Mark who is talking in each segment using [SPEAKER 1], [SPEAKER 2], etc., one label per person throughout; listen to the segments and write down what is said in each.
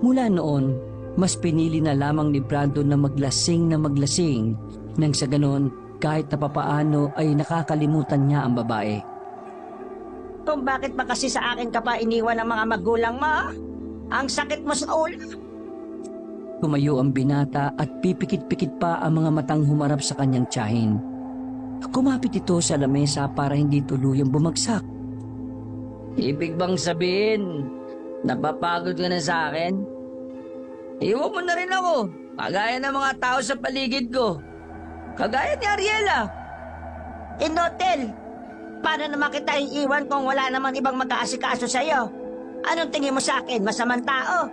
[SPEAKER 1] Mula noon, mas pinili na lamang ni Brando na maglasing nang sa ganon kahit na papaano ay nakakalimutan niya ang babae.
[SPEAKER 2] Kung bakit ba kasi sa akin ka pa iniwan ng mga magulang mo? Ang sakit mo sa ulo.
[SPEAKER 1] Tumayo ang binata at pipikit-pikit pa ang mga matang humarap sa kanyang tiyahin. Kumapit ito sa lamesa para hindi tuluyang bumagsak.
[SPEAKER 3] Ibig bang sabihin, napapagod ka na sa akin? Iwan mo na rin ako, kagaya ng mga tao sa paligid ko. Kagaya ni Ariela.
[SPEAKER 2] Inotel, paano naman kita iiwan kung wala naman ibang mag-aasikaso sa'yo? Anong tingin mo sa akin, masamang tao?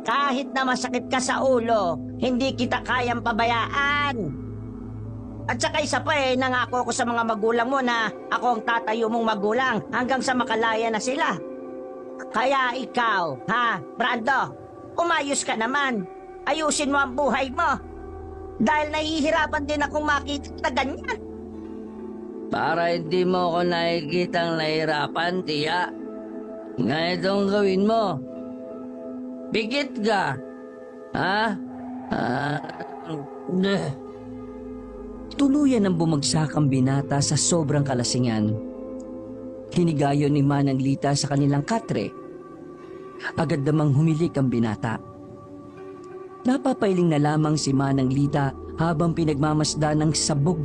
[SPEAKER 2] Kahit na masakit ka sa ulo, hindi kita kayang pabayaan. At saka isa pa nangako ko sa mga magulang mo na ako ang tatayo mong magulang hanggang sa makalaya na sila. Kaya ikaw, Brando, umayos ka naman. Ayusin mo ang buhay mo. Dahil nahihirapan din akong makita ganyan.
[SPEAKER 3] Para hindi mo ako nakikitang nahirapan, tiya. Ganitong gawin mo. Pikit ka.
[SPEAKER 1] Tuluyan ang bumagsak ang binata sa sobrang kalasingan. Hinigayon ni Manang Lita sa kanilang katre. Agad namang humilik ang binata. Napapailing na lamang si Manang Lita habang pinagmamasdan ng sabog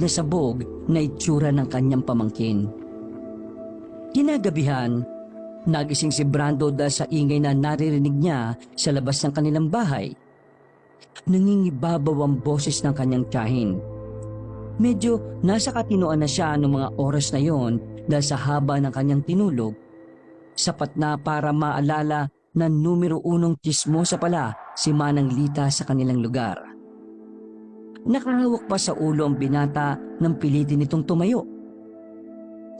[SPEAKER 1] na itsura ng kanyang pamangkin. Kinagabihan, nagising si Brando dahil sa ingay na naririnig niya sa labas ng kanilang bahay. Nangingibabaw ang boses ng kanyang tiyahin. Medyo nasa katinoan na siya noong mga oras na yon dahil sa haba ng kanyang tinulog. Sapat na para maalala na numero 1 tsismosa pala si Manang Lita sa kanilang lugar. Nakahawak pa sa ulo ang binata nang pilitin nitong tumayo.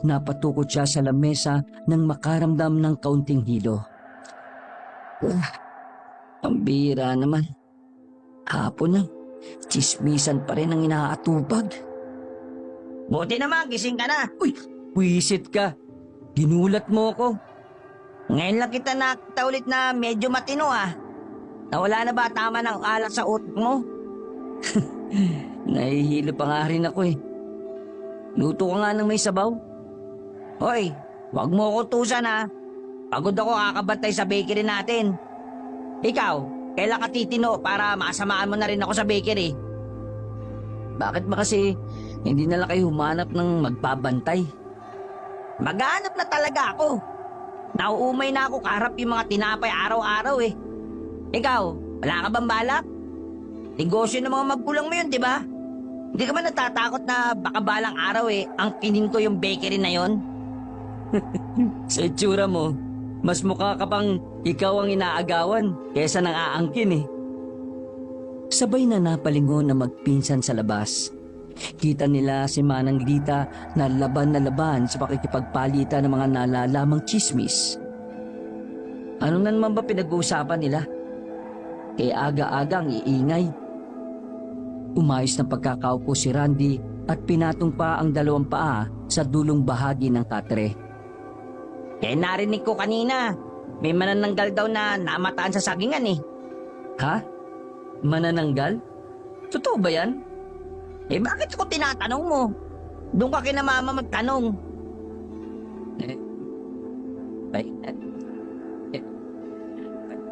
[SPEAKER 1] Napatukot siya sa lamesa nang makaramdam ng kaunting hilo.
[SPEAKER 3] Ang bira naman. Hapon na, tsismisan pa rin ang inaatupag.
[SPEAKER 2] Buti naman, gising ka na.
[SPEAKER 1] Uy, wisit ka. Ginulat mo ko.
[SPEAKER 2] Ngayon lang kita nakita ulit na medyo matino Nawala na ba tama ng alak sa utak mo?
[SPEAKER 1] Nahihilo pa nga rin ako Luto ka nga ng may sabaw.
[SPEAKER 2] Hoy, wag mo ako tusan Pagod ako kakabantay sa bakery natin. Ikaw, kailan ka titino para masamaan mo na rin ako sa bakery?
[SPEAKER 1] Bakit ba kasi hindi na lang kayo humanap ng magbabantay?
[SPEAKER 2] Maghanap na talaga ako. Nauumay na ako kaharap yung mga tinapay araw-araw Ikaw, wala ka bang balak? Negosyo ng mga magulang mo yun, di ba? Hindi ka ba natatakot na baka balang araw ang kinin ko yung bakery na yon?
[SPEAKER 1] Sa itsura mo, mas mukha ka pang ikaw ang inaagawan kesa nang aangkin Sabay na napalingon na magpinsan sa labas. Kita nila si Manang Lita na laban sa pakikipagpalitan ng mga nalalamang tsismis. Ano na naman ba pinag-uusapan nila? Kaya aga-aga ang iingay. Umayos ng pagkakaupo si Randy at pinatong pa ang 2 paa sa dulong bahagi ng katre.
[SPEAKER 2] Narinig ko kanina, may manananggal daw na namataan sa sagingan
[SPEAKER 1] Ha? Manananggal? Totoo ba yan?
[SPEAKER 2] Bakit ako tinatanong mo? Doon ka kina mama magtanong.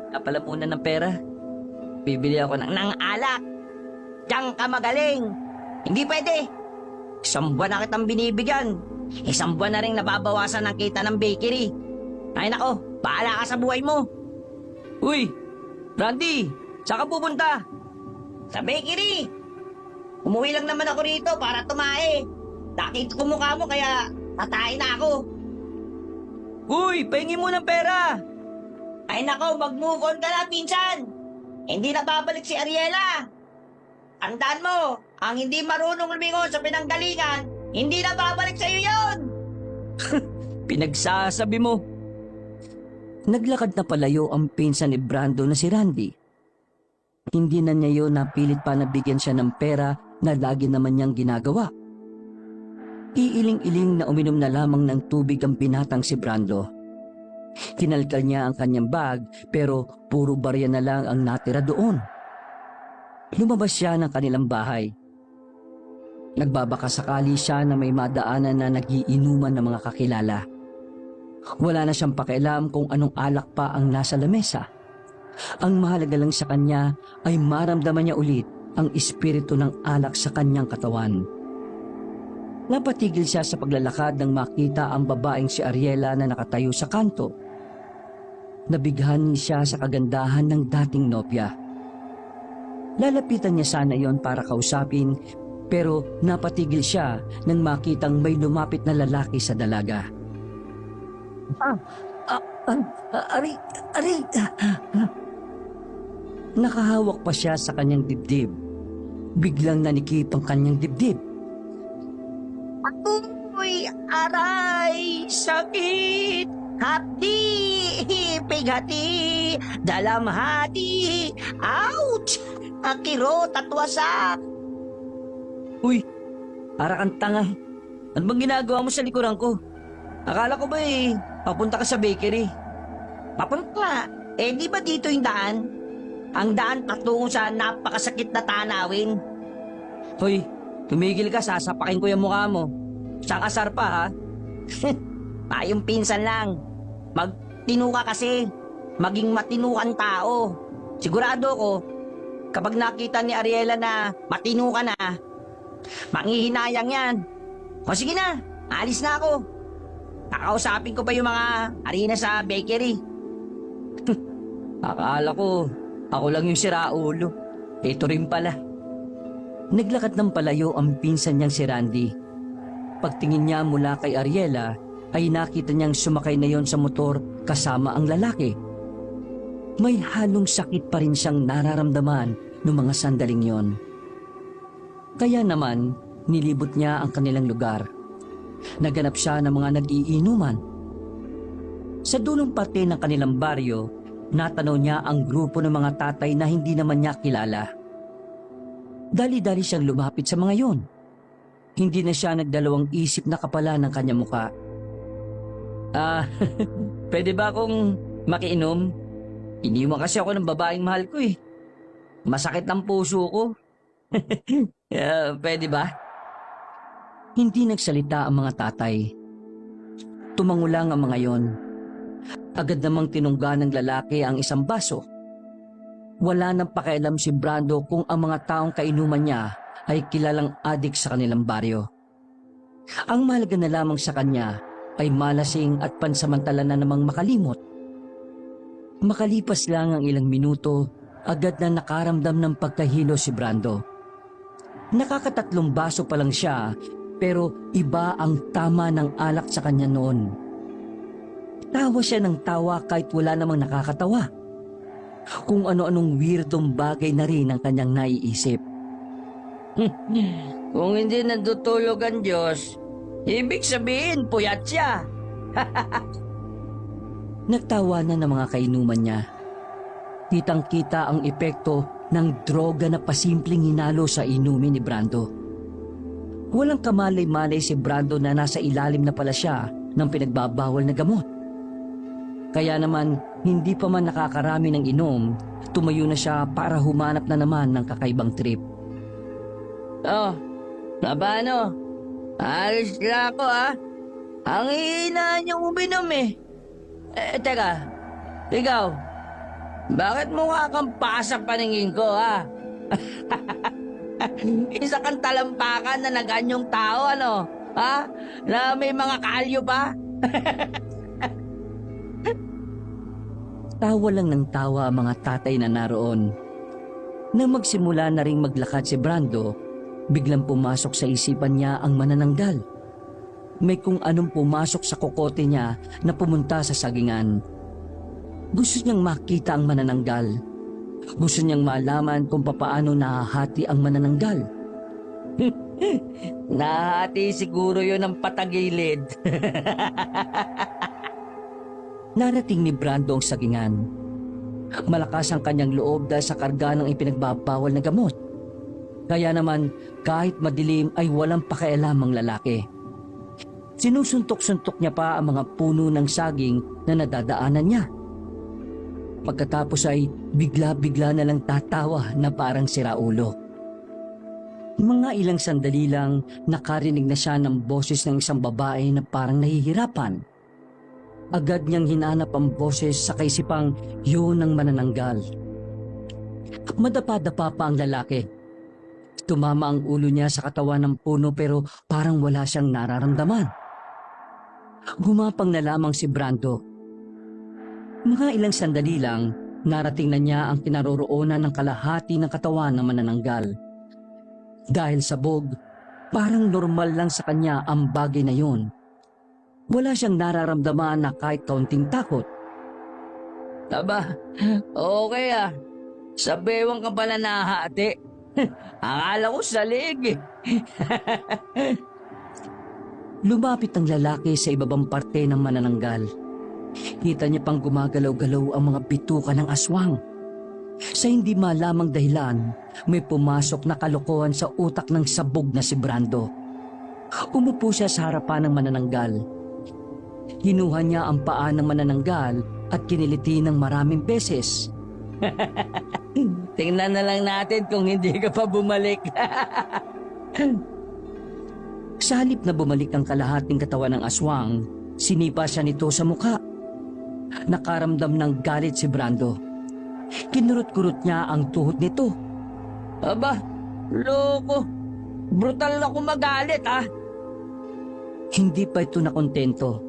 [SPEAKER 1] Napala muna ng pera. Bibili ako
[SPEAKER 2] ng alak. Diyan ka magaling. Hindi pwede. 1 buwan na kitang binibigyan. 1 buwan na rin nababawasan ng kita ng bakery. Ay nako, bahala ka sa buhay mo.
[SPEAKER 1] Uy! Randy! Saan ka pupunta?
[SPEAKER 2] Sa bakery. Umuwi lang naman ako rito para tumae. Nakita ko mukha mo kaya tatae na ako.
[SPEAKER 1] Uy! Pahingi mo ng pera!
[SPEAKER 2] Ay nako, mag-move on ka na, pinsan. Hindi na babalik si Ariela. Tandaan mo, ang hindi marunong lumingon sa pinanggalingan, hindi na babalik sa'yo yun!
[SPEAKER 1] Pinagsasabi mo. Naglakad na palayo ang pinsan ni Brando na si Randy. Hindi na niya yun napilit pa na bigyan siya ng pera na lagi naman niyang ginagawa. Iiling-iling na uminom na lamang ng tubig ang binatang si Brando. Kinalkal niya ang kanyang bag pero puro barya na lang ang natira doon. Lumabas siya ng kanilang bahay. Nagbabaka sakali siya na may madaanan na nagiinuman ng mga kakilala. Wala na siyang pakialam kung anong alak pa ang nasa lamesa. Ang mahalaga lang sa kanya ay maramdaman niya ulit ang espiritu ng alak sa kanyang katawan. Napatigil siya sa paglalakad nang makita ang babaeng si Ariela na nakatayo sa kanto. Nabighan siya sa kagandahan ng dating nopya. Lalapitan niya sana iyon para kausapin, pero napatigil siya nang makitang may lumapit na lalaki sa dalaga. Ari. Nakahawak pa siya sa kanyang dibdib. Biglang nanikip ang kanyang dibdib.
[SPEAKER 2] Uy, aray, sakit, hapdi, pighati, dalamhati, ouch, akirot at wasak.
[SPEAKER 1] Uy, para kang tanga. Ano bang ginagawa mo sa likuran ko? Akala ko ba papunta ka sa bakery?
[SPEAKER 2] Papunta, di ba dito yung daan? Ang daan patungo sa napakasakit na tanawin.
[SPEAKER 1] Hoy, tumigil ka, sasapakin ko yung mukha mo. Saan asar pa ha?
[SPEAKER 2] Tayong pinsan lang. Magtino ka kasi. Maging matinukan tao. Sigurado ko, kapag nakita ni Ariela na matino ka na, manghihinayang yan. O sige na, alis na ako. Kakausapin ko pa yung mga harina sa bakery.
[SPEAKER 1] Akala ko, ako lang yung siraulo. Ito rin pala. Naglakad ng palayo ang pinsan niyang si Randy. Pagtingin niya mula kay Ariela, ay nakita niyang sumakay na yon sa motor kasama ang lalaki. May halong sakit pa rin siyang nararamdaman noong mga sandaling yon. Kaya naman, nilibot niya ang kanilang lugar. Naganap siya ng mga nag-iinuman. Sa dulong parte ng kanilang baryo, natanaw niya ang grupo ng mga tatay na hindi naman niya kilala. Dali-dali siyang lumapit sa mga yon. Hindi na siya nagdalawang isip na kapala ng kanyang muka. Pwede ba akong makiinom? Iniwan kasi ako ng babaeng mahal ko eh. Masakit ang puso ko. Pwede ba? Hindi nagsalita ang mga tatay. Tumango lang ang mga yon. Agad namang tinungga ng lalaki ang isang baso. Wala nang pakialam si Brando kung ang mga taong kainuman niya ay kilalang adik sa kanilang baryo. Ang mahalaga na lamang sa kanya ay malasing at pansamantala na namang makalimot. Makalipas lang ang ilang minuto, agad na nakaramdam ng pagkahilo si Brando. Nakakatatlong baso pa lang siya, pero iba ang tama ng alak sa kanya noon. Tawa siya ng tawa kahit wala namang nakakatawa. Kung ano-anong weirdong bagay na rin ang kanyang naiisip.
[SPEAKER 3] Kung hindi natutulog ang Diyos, ibig sabihin puyat siya.
[SPEAKER 1] Nagtawanan ng mga kainuman niya. Kitang-kita ang epekto ng droga na pasimpleng hinalo sa inumin ni Brando. Walang kamalay-malay si Brando na nasa ilalim na pala siya ng pinagbabawal na gamot. Kaya naman, hindi pa man nakakarami ng inom, tumayo na siya para humanap na naman ng kakaibang trip.
[SPEAKER 3] Oh, paano? Alis na ako ha. Ang hihina niyong uminom eh. Teka, ikaw, bakit mukha kang pasa paningin ko ha? Isa kang talampakan na naganyong tao ano? Ha? Na may mga kalyo pa?
[SPEAKER 1] Tawa lang ng tawa ang mga tatay na naroon. Nang magsimula na ring maglakad si Brando, biglang pumasok sa isipan niya ang manananggal. May kung anong pumasok sa kokote niya na pumunta sa sagingan. Gusto niyang makita ang manananggal. Gusto niyang malaman kung papaano nahahati ang manananggal.
[SPEAKER 3] Nahati siguro yun ng patagilid.
[SPEAKER 1] Narating ni Brando ang sagingan. Malakas ang kanyang loob dahil sa karga ng ipinagbabawal na gamot. Kaya naman, kahit madilim ay walang pakialam ang lalaki. Sinusuntok-suntok niya pa ang mga puno ng saging na nadadaanan niya. Pagkatapos ay bigla-bigla na lang tatawa na parang siraulo. Mga ilang sandali lang nakarinig na siya ng boses ng isang babae na parang nahihirapan. Agad niyang hinanap ang boses sa kaisipang yun ang manananggal. Madapa-dapa pa ang lalaki. Tumama ang ulo niya sa katawan ng puno pero parang wala siyang nararamdaman. Gumapang na lamang si Brando. Mga ilang sandali lang, narating na niya ang kinaroroonan ng kalahati ng katawan ng manananggal. Dahil sabog, parang normal lang sa kanya ang bagay na yun. Wala siyang nararamdaman na kahit kaunting takot.
[SPEAKER 3] Aba, okay ah. Sa bewang ka pala nahati. Akala ko sa leg eh.
[SPEAKER 1] Lumapit ang lalaki sa ibabang parte ng manananggal. Kita niya pang gumagalaw-galaw ang mga bituka ng aswang. Sa hindi malamang dahilan, may pumasok na kalokohan sa utak ng sabog na si Brando. Umupo siya sa harapan ng manananggal. Hinuha niya ang paa ng manananggal at kiniliti ng maraming beses.
[SPEAKER 3] Tingnan na lang natin kung hindi ka pa bumalik.
[SPEAKER 1] Sa halip na bumalik ang kalahating katawan ng aswang, sinipa siya nito sa mukha. Nakaramdam ng galit si Brando. Kinurot-kurot niya ang tuhod nito.
[SPEAKER 3] Aba, loko. Brutal ako magalit ah.
[SPEAKER 1] Hindi pa ito nakontento.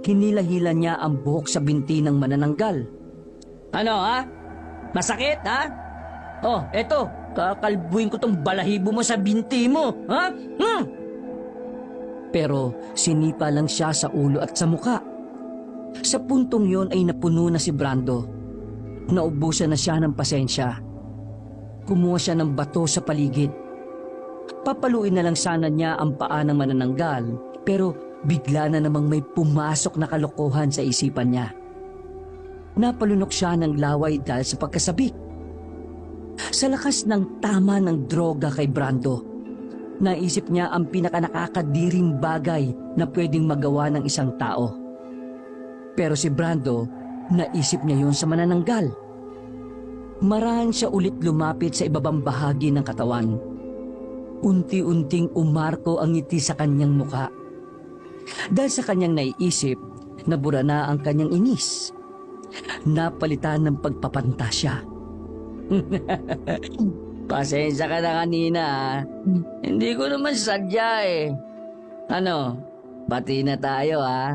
[SPEAKER 1] Hinila-hila niya ang buhok sa binti ng manananggal.
[SPEAKER 3] Ano ha? Masakit ha? Oh, eto. Kakalbuin ko tong balahibo mo sa binti mo. Ha?
[SPEAKER 1] Pero sinipa lang siya sa ulo at sa muka. Sa puntong yon ay napuno na si Brando. Naubusan na siya ng pasensya. Kumuha siya ng bato sa paligid. Papaluin na lang sana niya ang paa ng manananggal, pero bigla na namang may pumasok na kalokohan sa isipan niya. Napalunok siya ng laway dahil sa pagkasabik. Sa lakas ng tama ng droga kay Brando, naisip niya ang pinakanakakadiring bagay na pwedeng magawa ng isang tao. Pero si Brando, naisip niya yun sa manananggal. Marahan siya ulit lumapit sa ibabang bahagi ng katawan. Unti-unting umarko ang ngiti sa kanyang muka. Dahil sa kanyang naiisip, nabura na ang kanyang inis. Napalitan ng pagpapantasya.
[SPEAKER 3] Pasensya ka na kanina ah. Hindi ko naman sadya eh. Ano? Bati na tayo ah.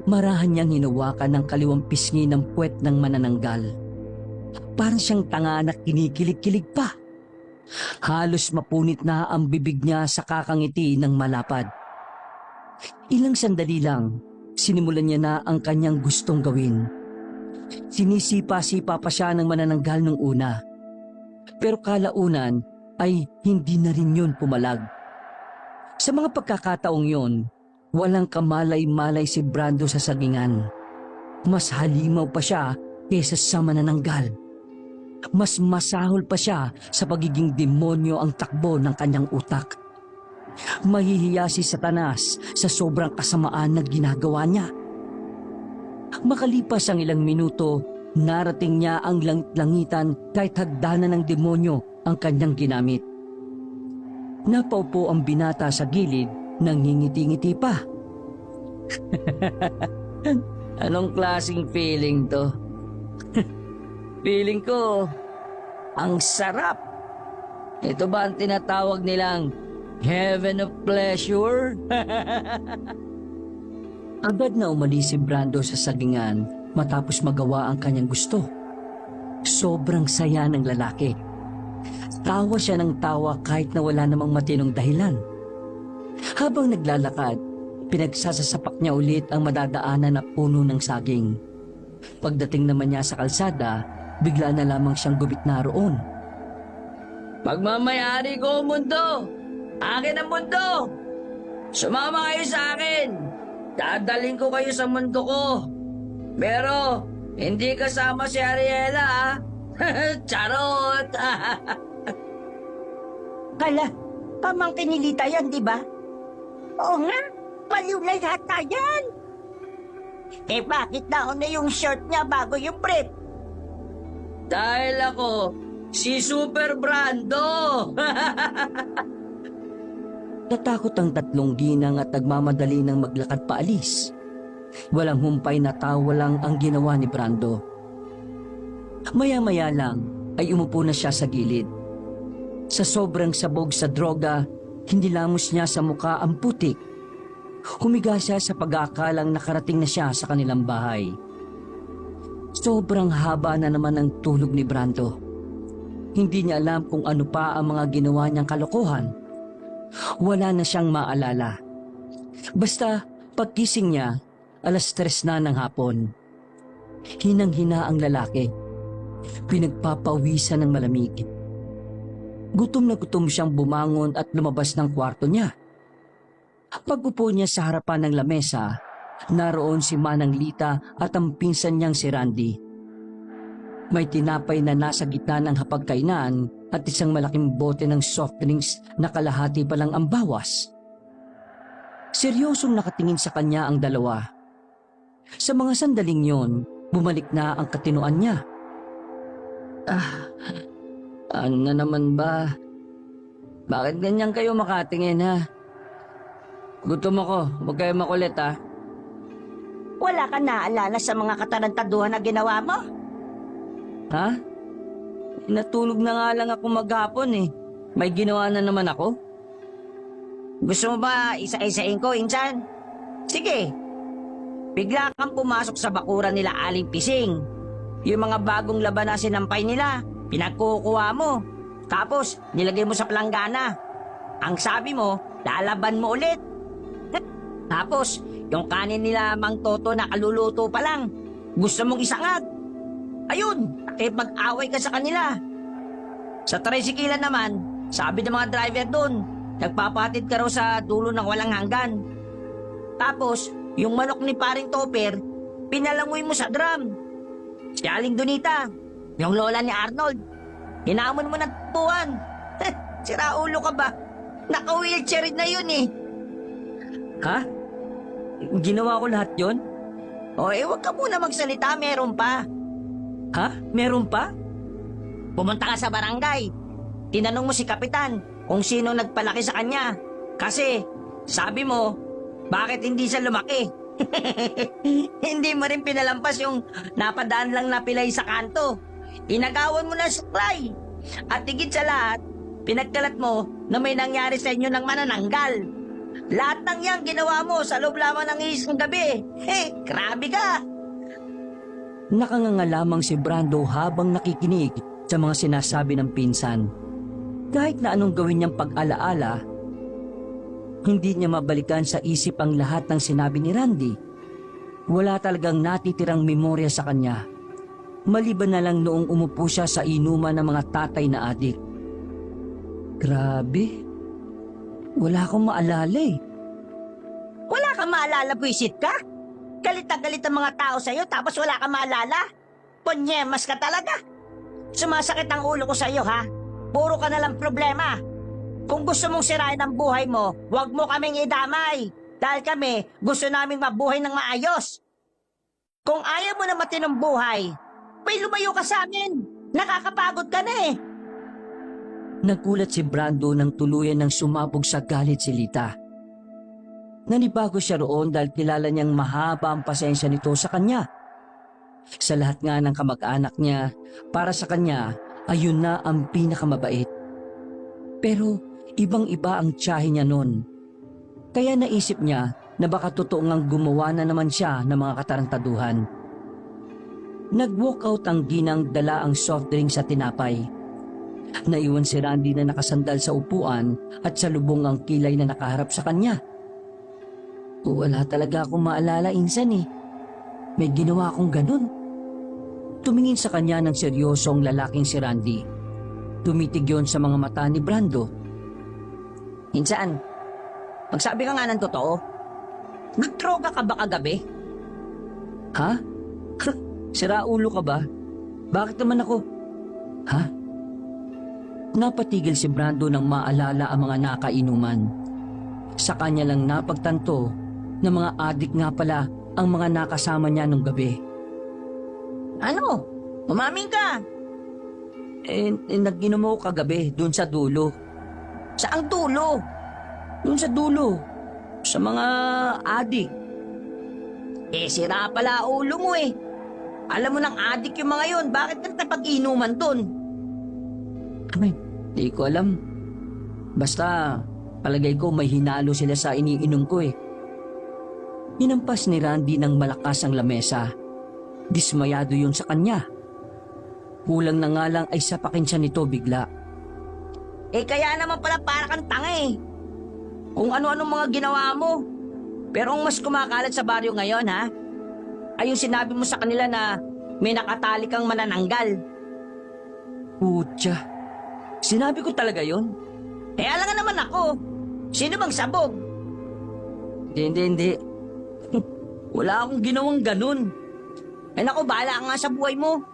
[SPEAKER 1] Marahan niyang hinawakan ng kaliwang pisngi ng puwet ng manananggal. Parang siyang tanga na kinikilig-kilig pa. Halos mapunit na ang bibig niya sa kakangiti ng malapad. Ilang sandali lang, sinimulan niya na ang kanyang gustong gawin. Sinisipa-sipa pa siya ng manananggal nung una. Pero kalaunan ay hindi na rin yun pumalag. Sa mga pagkakataong yun, walang kamalay-malay si Brando sa sagingan. Mas halimaw pa siya kaysa sa manananggal. Mas masahol pa siya sa pagiging demonyo ang takbo ng kanyang utak. Mahihiya si Satanas sa sobrang kasamaan na ginagawa niya. Makalipas ang ilang minuto, narating niya ang langit-langitan kahit hagdanan ng demonyo ang kanyang ginamit. Napaupo ang binata sa gilid nang ngingiti-ngiti pa.
[SPEAKER 3] Anong klaseng feeling to? Feeling ko, ang sarap. Ito ba ang tinatawag nilang heaven of pleasure?
[SPEAKER 1] Agad na umalis si Brando sa sagingan matapos magawa ang kanyang gusto. Sobrang saya ng lalaki. Tawa siya ng tawa kahit na wala namang matinong dahilan. Habang naglalakad, pinagsasasapak niya ulit ang madadaanan na puno ng saging. Pagdating naman niya sa kalsada, bigla na lamang siyang gumitna roon.
[SPEAKER 3] Pagmamayari ko ang mundo. Akin ang mundo. Sumama kayo sa akin. Dadaling ko kayo sa mundo ko. Pero, hindi kasama si Ariela ah. Charot.
[SPEAKER 2] Hala, pamangkin ni Lita yan, di ba? Oo nga. Baliw na yata yan! Eh bakit nauna yung shirt niya bago yung brief?
[SPEAKER 3] Dahil ako, si Super Brando!
[SPEAKER 1] Natakot ang tatlong ginang at nagmamadali ng maglakad paalis. Walang humpay na tawa lang ang ginawa ni Brando. Maya-maya lang ay umupo na siya sa gilid. Sa sobrang sabog sa droga, hindi lamos niya sa muka ang putik. Humiga siya sa pag-aakalang nakarating na siya sa kanilang bahay. Sobrang haba na naman ang tulog ni Brando. Hindi niya alam kung ano pa ang mga ginawa niyang kalokohan. Wala na siyang maalala. Basta pagkising niya, 3:00 na ng hapon. Hinang-hina ang lalaki. Pinagpapawisan ng malamig. Gutom na gutom siyang bumangon at lumabas ng kwarto niya. Pag-upo niya sa harapan ng lamesa, naroon si Manang Lita at ang pinsan niyang si Randy. May tinapay na nasa gitna ng hapagkainan at isang malaking bote ng soft drinks na kalahati pa lang ang bawas. Seryosong nakatingin sa kanya ang dalawa. Sa mga sandaling yon, bumalik na ang katinoan niya.
[SPEAKER 3] Ano na naman ba? Bakit ganyan kayo makatingin ha? Gutom ako, huwag kayo makulit ha.
[SPEAKER 2] Wala ka naalala sa mga katarantaduhan na ginawa mo?
[SPEAKER 3] Ha? Natulog na nga lang ako maghapon eh. May ginawa na naman ako.
[SPEAKER 2] Gusto mo ba isa-isain ko, Insan? Sige. Bigla kang pumasok sa bakuran nila Aling Pising. Yung mga bagong laban na sinampay nila, pinagkukuha mo. Tapos, nilagay mo sa planggana. Ang sabi mo, lalaban mo ulit. Tapos, yung kanin nila Mang Toto na kaluluto pa lang, gusto mong isangag. Ayun, nakipag-away ka sa kanila. Sa tricycle naman, sabi ng mga driver doon, nagpapatid ka raw sa dulo ng walang hanggan. Tapos, yung manok ni paring Topper, pinalangoy mo sa drum. Si Aling Donita, yung lola ni Arnold, hinamon mo ng tuwan. Sira ulo ka ba? Naka-wheelchair na yun eh.
[SPEAKER 1] Ha? Ginawa ko lahat yon?
[SPEAKER 2] O huwag ka muna magsalita, meron pa.
[SPEAKER 1] Ha? Meron pa?
[SPEAKER 2] Pumunta ka sa barangay. Tinanong mo si Kapitan kung sino nagpalaki sa kanya. Kasi, sabi mo, bakit hindi siya lumaki? Hindi mo rin pinalampas yung napadaan lang na pilay sa kanto. Inagawan mo na sa suklay. At higit sa lahat, pinagkalat mo na may nangyari sa inyo ng manananggal. Lahat ng yan ginawa mo sa loob lamang ng isang gabi. Grabe ka!
[SPEAKER 1] Nakanganga lamang si Brando habang nakikinig sa mga sinasabi ng pinsan. Kahit na anong gawin niyang pag-alaala, hindi niya mabalikan sa isip ang lahat ng sinabi ni Randy. Wala talagang natitirang memorya sa kanya. Maliban na lang noong umupo siya sa inuman ng mga tatay na adik. Grabe. Wala akong maalala eh.
[SPEAKER 2] Wala kang maalala, buisit ka? Galit na galit ang mga tao sa'yo tapos wala kang maalala? Ponyemas ka talaga. Sumasakit ang ulo ko sa'yo, ha? Puro ka na lang problema. Kung gusto mong sirain ang buhay mo, huwag mo kaming idamay. Dahil kami, gusto naming mabuhay ng maayos. Kung ayaw mo na matinong buhay, may lumayo ka sa amin. Nakakapagod ka na eh.
[SPEAKER 1] Nagulat si Brando nang tuluyan ng sumabog sa galit si Lita. Nanibago siya roon dahil kilala niyang mahaba ang pasensya nito sa kanya. Sa lahat nga ng kamag-anak niya, para sa kanya, ayun na ang pinakamabait. Pero ibang-iba ang tiyahe niya noon. Kaya naisip niya na baka totoo ngang gumawa na naman siya ng mga katarantaduhan. Nag-walkout ang ginang dala ang soft drink sa tinapay. Naiwan si Randy na nakasandal sa upuan at sa lubong ang kilay na nakaharap sa kanya. Wala talaga akong maalala, Insan eh. May ginawa akong ganun. Tumingin sa kanya ng seryoso ang lalaking si Randy. Tumitig yon sa mga mata ni Brando.
[SPEAKER 2] Insan, magsabi ka nga ng totoo. Nagdroga ka ba kagabi?
[SPEAKER 1] Ha? Sira ulo ka ba? Bakit naman ako? Ha? Napatigil si Brando nang maalala ang mga nakainuman. Sa kanya lang napagtanto na mga adik nga pala ang mga nakasama niya nung gabi.
[SPEAKER 2] Ano? Umamin ka?
[SPEAKER 1] Nag-inom ako kagabi doon sa dulo.
[SPEAKER 2] Saang dulo?
[SPEAKER 1] Doon sa dulo. Sa mga adik.
[SPEAKER 2] Sira pala ulo mo eh. Alam mo nang adik yung mga yun, bakit ka pag-inuman dun?
[SPEAKER 1] Ay, di ko alam. Basta, palagay ko may hinalo sila sa iniinom ko eh. Hinampas ni Randy ng malakas ang lamesa. Dismayado yun sa kanya. Kulang na nga lang ay sapakin siya nito bigla.
[SPEAKER 2] Kaya naman pala para kang tanga eh. Kung ano-anong mga ginawa mo. Pero ang mas kumakalat sa baryo ngayon ha, ay yung sinabi mo sa kanila na may nakatali kang manananggal.
[SPEAKER 1] Putya, sinabi ko talaga yon.
[SPEAKER 2] Alam nga naman ako. Sino bang sabog?
[SPEAKER 1] Hindi. Wala akong ginawang ganun.
[SPEAKER 2] Naku, bahala ka nga sa buhay mo.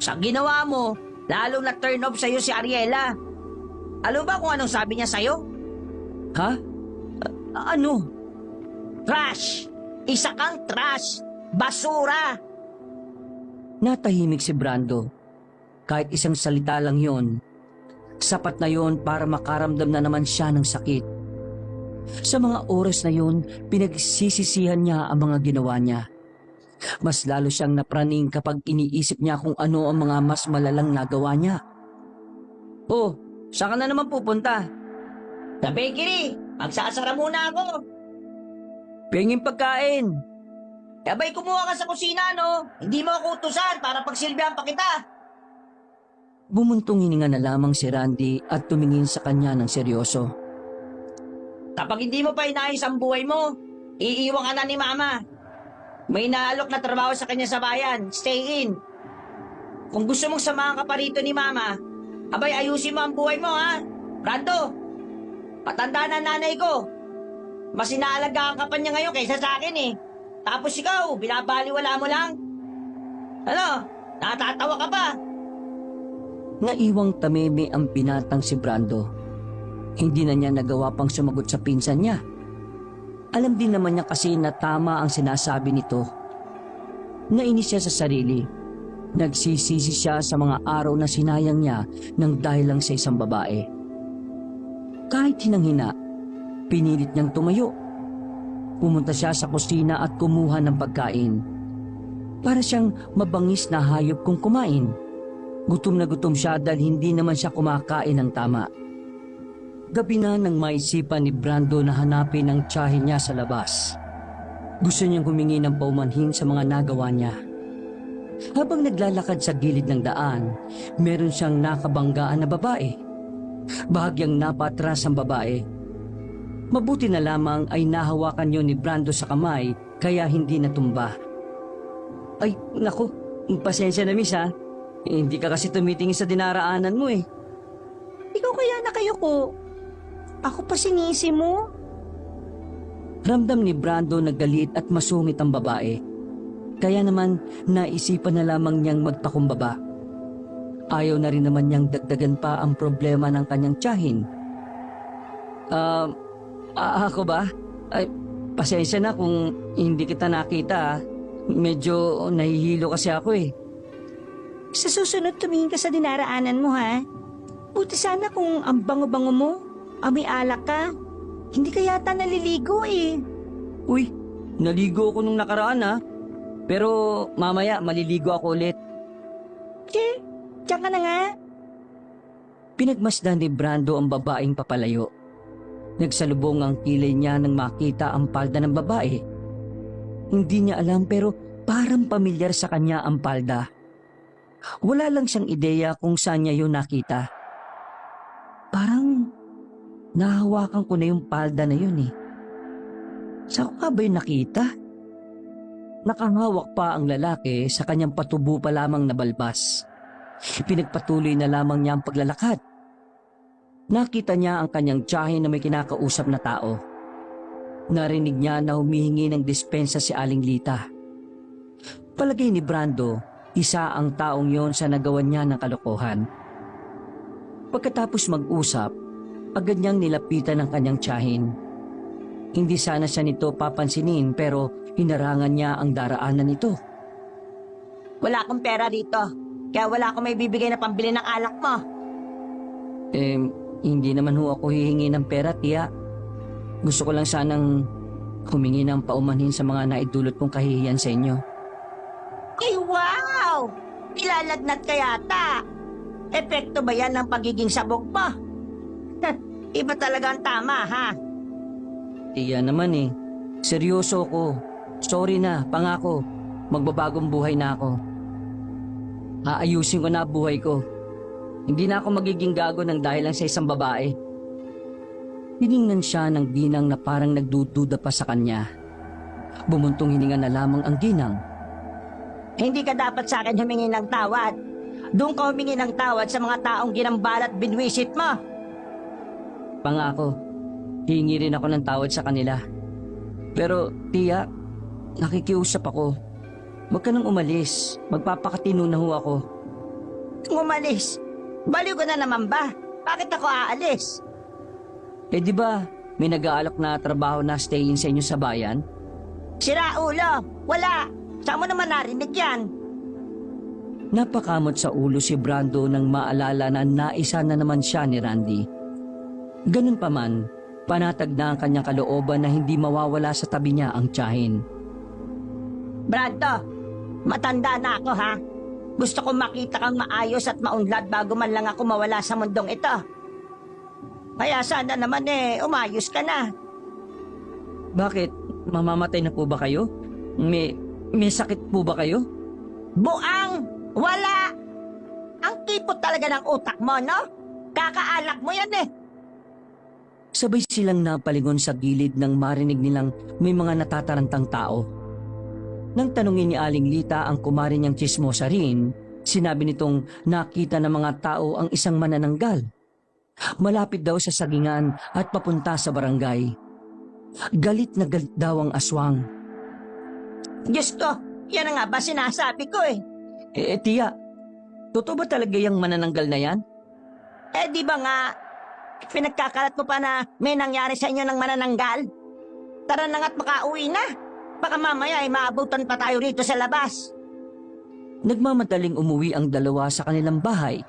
[SPEAKER 2] Sa ginawa mo, lalong na turn off sa'yo si Ariela. Alam ba kung anong sabi niya sa'yo?
[SPEAKER 1] Ha? Ano?
[SPEAKER 2] Trash! Isa kang trash! Basura!
[SPEAKER 1] Natahimik si Brando. Kahit isang salita lang yon, sapat na yon para makaramdam na naman siya ng sakit. Sa mga oras na yon, pinagsisisihan niya ang mga ginawa niya. Mas lalo siyang napraning kapag iniisip niya kung ano ang mga mas malalang nagawa niya.
[SPEAKER 2] Oh, saan ka na naman pupunta? Sa bakery! Magsasara muna ako!
[SPEAKER 1] Penging pagkain!
[SPEAKER 2] Abay, kumuha ka sa kusina, no? Hindi mo ako utusan para pagsilbihan pa kita!
[SPEAKER 1] Bumuntong hininga na lamang si Randy at tumingin sa kanya ng seryoso.
[SPEAKER 2] Kapag hindi mo pa inayos ang buhay mo, iiwan ka na ni Mama. May naalok na trabaho sa kanya sa bayan. Stay in. Kung gusto mong samahan ka pa rito ni Mama, abay ayusin mo ang buhay mo, ha? Brando, patanda na nanay ko. Mas inaalagaan ka pa niya ngayon kaysa sa akin eh. Tapos ikaw, binabaliwala mo lang. Ano? Natatawa ka pa?
[SPEAKER 1] Naiwang tameme ang binatang si Brando. Hindi na niya nagawa pang sumagot sa pinsan niya. Alam din naman niya kasi na tama ang sinasabi nito. Nainis siya sa sarili. Nagsisisi siya sa mga araw na sinayang niya nang dahil lang sa isang babae. Kahit hinang-hina, pinilit niyang tumayo. Pumunta siya sa kusina at kumuha ng pagkain. Para siyang mabangis na hayop kung kumain. Gutom na gutom siya dahil hindi naman siya kumakain ng tama. Gabi na nang maisipan ni Brando na hanapin ang tiyahin niya sa labas. Gusto niyang humingi ng paumanhin sa mga nagawa niya. Habang naglalakad sa gilid ng daan, meron siyang nakabanggaan na babae. Bahagyang napatras ang babae. Mabuti na lamang ay nahawakan yun ni Brando sa kamay kaya hindi natumba. Ay, naku, pasensya na miss ha. Hindi ka kasi tumitingin sa dinaraanan mo eh.
[SPEAKER 2] Ikaw kaya na kayo ko. Ako pa sinisi mo?
[SPEAKER 1] Ramdam ni Brando na galit at masungit ang babae. Kaya naman naisipan na lamang niyang magpakumbaba. Ayaw na rin naman niyang dagdagan pa ang problema ng kanyang tiyahin. Ako ba? Ay, pasensya na kung hindi kita nakita. Medyo nahihilo kasi ako eh.
[SPEAKER 2] Sa susunod tumingin ka sa dinaraanan mo, ha? Buti sana kung ang bango-bango mo, may alak ka. Hindi ka yata naliligo eh.
[SPEAKER 1] Uy, naligo ako nung nakaraan ha. Pero mamaya maliligo ako ulit.
[SPEAKER 2] Diyan ka na nga.
[SPEAKER 1] Pinagmasdan ni Brando ang babaeng papalayo. Nagsalubong ang kilay niya nang makita ang palda ng babae. Hindi niya alam pero parang pamilyar sa kanya ang palda. Wala lang siyang ideya kung saan niya yun nakita. Parang nahawakan ko na yung palda na yun eh. Saan ko ba yung nakita? Nakahawak pa ang lalaki sa kanyang patubo pa lamang na balbas. Pinagpatuloy na lamang niya ang paglalakad. Nakita niya ang kanyang tiyahin na may kinakausap na tao. Narinig niya na humihingi ng dispensa si Aling Lita. Palagay ni Brando, isa ang taong yon sa nagawa niya ng kalokohan. Pagkatapos mag-usap, agad niyang nilapitan ang kanyang tiyahin. Hindi sana siya nito papansinin pero hinarangan niya ang daraanan nito.
[SPEAKER 2] Wala akong pera rito. Kaya wala akong may bibigay na pambili ng alak mo.
[SPEAKER 1] Hindi naman ho ako hihingi ng pera, tiya. Gusto ko lang sanang humingi ng paumanhin sa mga naidulot kong kahihiyan sa inyo.
[SPEAKER 2] Ay, wow! Ilalagnat ka yata. Epekto ba yan ng pagiging sabog mo? Iba talaga ang tama, ha?
[SPEAKER 1] Tiya naman eh. Seryoso ko. Sorry na, pangako. Magbabagong buhay na ako. Aayusin ko na buhay ko. Hindi na ako magiging gago ng dahil lang sa isang babae. Tiningnan siya ng ginang na parang nagdududa pa sa kanya. Bumuntong hininga na lamang ang ginang.
[SPEAKER 2] Hindi ka dapat sa akin humingi ng tawad. Doon ka humingi ng tawad sa mga taong ginambal at binwisit mo.
[SPEAKER 1] Pangako, hingi rin ako ng tawad sa kanila. Pero, tiya, nakikiusap ako. Huwag ka nang umalis. Magpapakatino na ho ako.
[SPEAKER 2] Umalis. Baliw ka na naman ba? Bakit ako aalis?
[SPEAKER 1] Di ba, may nag-aalok na trabaho na stay-in sa inyo sa bayan?
[SPEAKER 2] Sira ulo. Wala. Saan mo naman narinig yan?
[SPEAKER 1] Napakamot sa ulo si Brando nang maalala na naisa na naman siya ni Randy. Ganun pa man, panatag na ang kanyang kalooban na hindi mawawala sa tabi niya ang tiyahin.
[SPEAKER 2] Brando, matanda na ako, ha? Gusto kong makita kang maayos at maunlad bago man lang ako mawala sa mundong ito. Kaya sana naman umayos ka na.
[SPEAKER 1] Bakit? Mamamatay na po ba kayo? May sakit po ba kayo?
[SPEAKER 2] Buang! Wala! Ang kipot talaga ng utak mo, no? Kakaalak mo yan eh.
[SPEAKER 1] Sabay silang napalingon sa gilid nang marinig nilang may mga natatarantang tao. Nang tanungin ni Aling Lita ang kumari niyang tsismosa rin, sinabi nitong nakita ng mga tao ang isang manananggal. Malapit daw sa sagingan at papunta sa barangay. Galit na galit daw ang aswang.
[SPEAKER 2] Diyos ko, yan na nga ba sinasabi ko eh.
[SPEAKER 1] Tiya, totoo ba talaga yung manananggal na yan?
[SPEAKER 2] Di ba nga, pinagkakalat mo pa na may nangyari sa inyo ng manananggal? Tara na nga't makauwi na. Baka mamaya maabutan pa tayo rito sa labas.
[SPEAKER 1] Nagmamadaling umuwi ang dalawa sa kanilang bahay.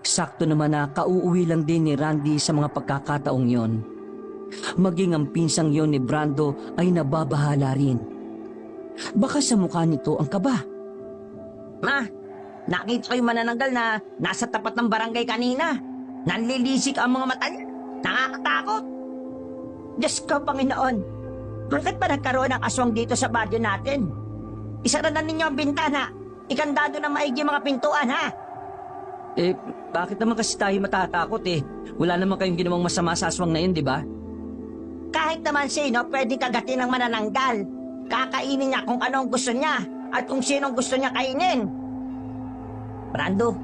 [SPEAKER 1] Sakto naman na kauuwi lang din ni Randy sa mga pagkakataong yon. Maging ang pinsang yon ni Brando ay nababahala rin. Baka sa mukha nito ang kaba.
[SPEAKER 2] Ma, nakita ko yung manananggal na nasa tapat ng barangay kanina. Nanlilisik ang mga mata niya. Nakakatakot. Diyos ko, Panginoon. Bakit ba nagkaroon ng aswang dito sa baryo natin? Isara na ninyo ang bintana. Ikandado na maigi mga pintuan, ha?
[SPEAKER 1] Bakit naman kasi tayo matatakot eh? Wala naman kayong ginawang masama sa aswang na yun, di ba?
[SPEAKER 2] Kahit naman sino, pwedeng kagatin ng manananggal. Kakainin niya kung anong gusto niya at kung sinong gusto niya kainin. Brando,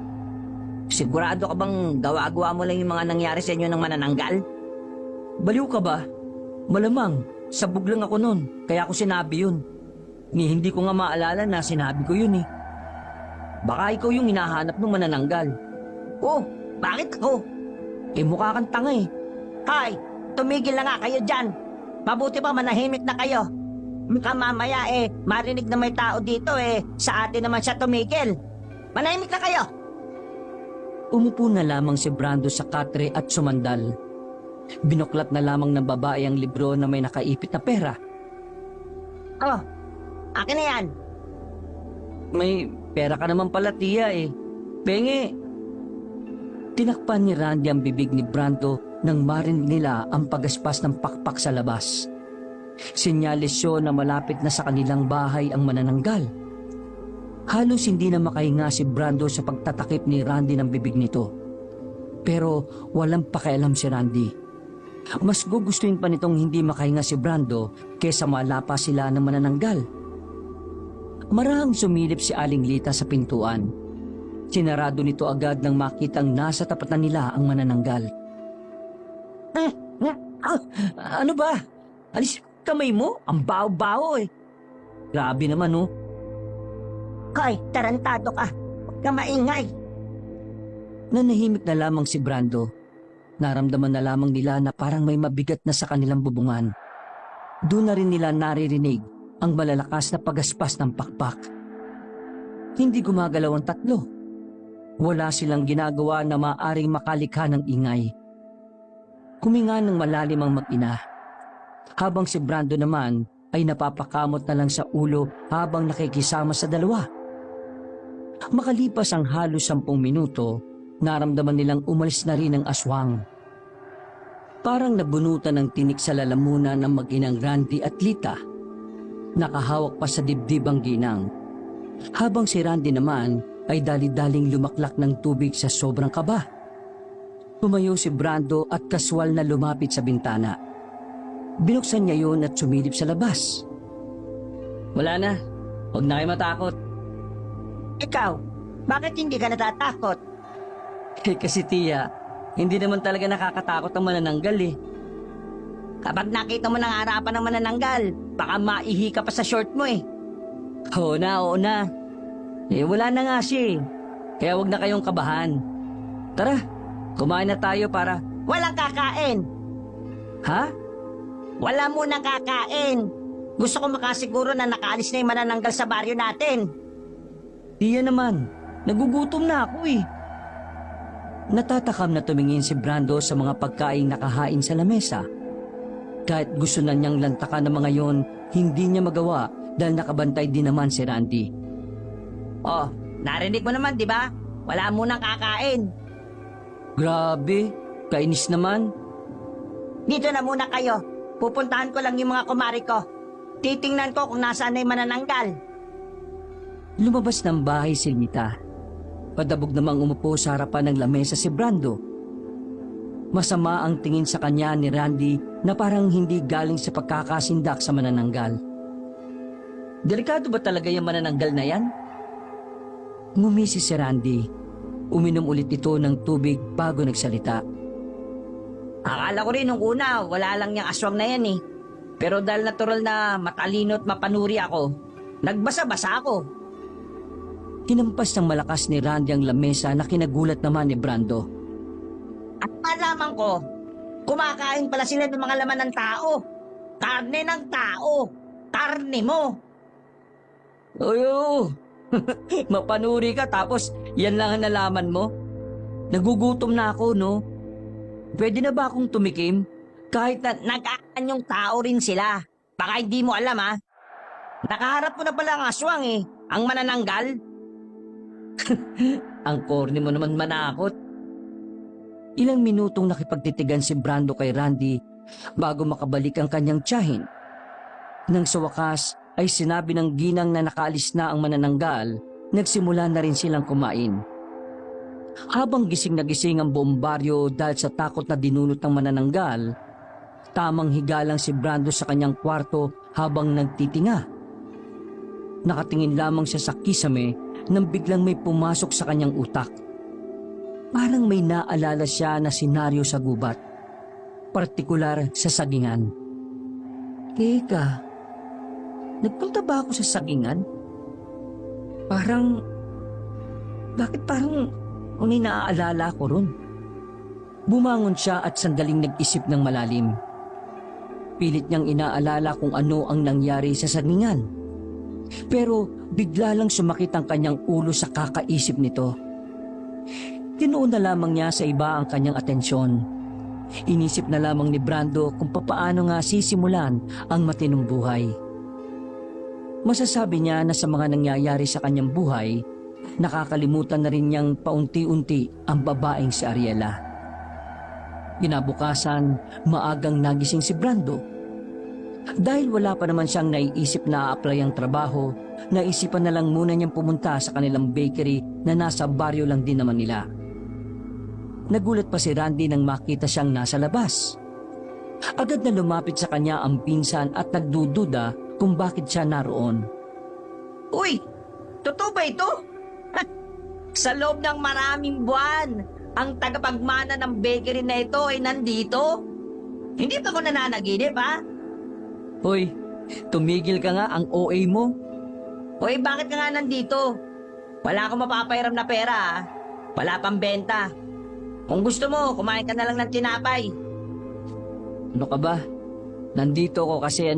[SPEAKER 2] sigurado ka bang gawa-gawa mo lang yung mga nangyari sa inyo ng manananggal?
[SPEAKER 1] Baliw ka ba? Malamang, sabog lang ako nun, kaya ako sinabi yun. Hindi ko nga maalala na sinabi ko yun eh. Baka ikaw yung hinahanap ng manananggal.
[SPEAKER 2] Oh, bakit ako?
[SPEAKER 1] Mukha kang tanga eh.
[SPEAKER 2] Hoy, tumigil na nga kayo dyan. Mabuti pa manahimik na kayo. Baka mamaya marinig na may tao dito sa atin naman siya tumigil. Manahimik na kayo.
[SPEAKER 1] Umupo na lamang si Brando sa katre at sumandal. Binuklat na lamang ng babae ang libro na may nakaipit na pera.
[SPEAKER 2] Oh, akin na yan.
[SPEAKER 1] May pera ka naman pala, tiya eh. Penge! Tinakpan ni Randy ang bibig ni Brando nang marinig nila ang pagaspas ng pakpak sa labas. Sinyalis yun na malapit na sa kanilang bahay ang manananggal. Halos hindi na makahinga si Brando sa pagtatakip ni Randy ng bibig nito. Pero walang pakialam si Randy. Mas gugustuhin pa nitong hindi makahinga si Brando kesa malapa sila ng manananggal. Marahang sumilip si Aling Lita sa pintuan. Sinarado nito agad nang makitang nasa tapat na nila ang manananggal. Ano ba? Alis kamay mo? Ang baho-baho eh. Grabe naman oh.
[SPEAKER 2] Hoy, tarantado ka. Huwag ka maingay.
[SPEAKER 1] Nanahimik na lamang si Brando. Naramdaman na lamang nila na parang may mabigat na sa kanilang bubungan. Doon na rin nila naririnig ang malalakas na pagaspas ng pakpak. Hindi gumagalaw ang tatlo. Wala silang ginagawa na maaring makalikha ng ingay. Kuminga ng malalim ang mag-ina, habang si Brando naman ay napapakamot na lang sa ulo habang nakikisama sa dalawa. Makalipas ang halos 10 minuto, naramdaman nilang umalis na rin ang aswang. Parang nabunutan ng tinik sa lalamunan ng mag-inang Randy at Lita. Nakahawak pa sa dibdib ang ginang. Habang si Randy naman ay dali-daling lumaklak ng tubig sa sobrang kaba. Tumayo si Brando at kaswal na lumapit sa bintana. Binuksan niya yun at sumilip sa labas.
[SPEAKER 3] Wala na. Huwag na kayo matakot.
[SPEAKER 2] Ikaw, bakit hindi ka natatakot?
[SPEAKER 3] Kasi tiya, hindi naman talaga nakakatakot ang manananggal eh.
[SPEAKER 2] Kapag nakita mo ng harapan ng manananggal, baka maihi ka pa sa short mo eh.
[SPEAKER 3] Oo na. Eh wala na nga siya eh. Kaya huwag na kayong kabahan. Tara, kumain na tayo para...
[SPEAKER 2] Walang kakain.
[SPEAKER 3] Ha?
[SPEAKER 2] Wala munang kakain. Gusto ko makasiguro na nakaalis na yung manananggal sa baryo natin.
[SPEAKER 3] Tiya naman, nagugutom na ako eh.
[SPEAKER 1] Natatakam na tumingin si Brando sa mga pagkaing nakahain sa lamesa. Kahit gusto na niyang lantakan ng mga yon, hindi niya magawa dahil nakabantay din naman si Randy.
[SPEAKER 2] Oh, narinig mo naman, di ba? Wala munang kakain.
[SPEAKER 1] Grabe, kainis naman.
[SPEAKER 2] Dito na muna kayo. Pupuntahan ko lang yung mga kumari ko. Titingnan ko kung nasaan na yung manananggal.
[SPEAKER 1] Lumabas ng bahay si Lita. Padabog namang umupo sa harapan ng lamesa si Brando. Masama ang tingin sa kanya ni Randy na parang hindi galing sa pagkakasindak sa manananggal.
[SPEAKER 3] Delikado ba talaga yung manananggal na yan?
[SPEAKER 1] Ngumisi si Randy. Uminom ulit ito ng tubig bago nagsalita.
[SPEAKER 2] Akala ko rin nung una, wala lang yung aswang na yan eh. Pero dahil natural na matalino at mapanuri ako, nagbasa-basa ako.
[SPEAKER 1] Hinampas ng malakas ni Randy ang lamesa na kinagulat naman ni Brando.
[SPEAKER 2] At malaman ko, kumakain pala sila ng mga laman ng tao. Karne ng tao. Karne mo.
[SPEAKER 3] Oyo, mapanuri ka tapos yan lang ang nalaman mo? Nagugutom na ako, no? Pwede na ba akong tumikim?
[SPEAKER 2] Kahit na nag-aan yung tao rin sila. Baka hindi mo alam ha. Nakaharap mo na pala ang aswang eh. Ang manananggal.
[SPEAKER 3] Ang corny mo naman manakot.
[SPEAKER 1] Ilang minutong nakipagtitigan si Brando kay Randy bago makabalik ang kanyang tiyahin. Nang sa wakas ay sinabi ng ginang na nakaalis na ang manananggal, nagsimula na rin silang kumain. Habang gising na gising ang buong baryo dahil sa takot na dinulot ng manananggal, tamang higalang si Brando sa kanyang kwarto habang nagtitinga. Nakatingin lamang siya sa kisame nang biglang may pumasok sa kanyang utak. Parang may naalala siya na senaryo sa gubat, partikular sa sagingan. Teka, nagpunta ba ako sa sagingan? Bakit parang may naaalala ko ron? Bumangon siya at sandaling nag-isip ng malalim. Pilit niyang inaalala kung ano ang nangyari sa sagingan. Pero bigla lang sumakit ang kanyang ulo sa kakaisip nito. Tinuon na lamang niya sa iba ang kanyang atensyon. Inisip na lamang ni Brando kung papaano nga sisimulan ang matinong buhay. Masasabi niya na sa mga nangyayari sa kanyang buhay, nakakalimutan na rin niyang paunti-unti ang babaeng si Ariela. Kinabukasan, maagang nagising si Brando. Dahil wala pa naman siyang naiisip na a-apply ang trabaho, naisipan na lang muna niyang pumunta sa kanilang bakery na nasa baryo lang din naman nila. Nagulat pa si Randy nang makita siyang nasa labas. Agad na lumapit sa kanya ang pinsan at nagdududa kung bakit siya naroon.
[SPEAKER 2] Uy, totoo ba ito? Sa loob ng maraming buwan, ang tagapagmana ng bakery na ito ay nandito? Hindi pa ako nananaginip ha?
[SPEAKER 3] Hoy, tumigil ka nga, ang OA mo.
[SPEAKER 2] Uy, bakit ka nga nandito? Wala akong mapapairam na pera ha? Wala pang benta. Kung gusto mo, kumain ka na lang ng tinapay.
[SPEAKER 3] Ano ka ba?
[SPEAKER 1] nandito ko kasi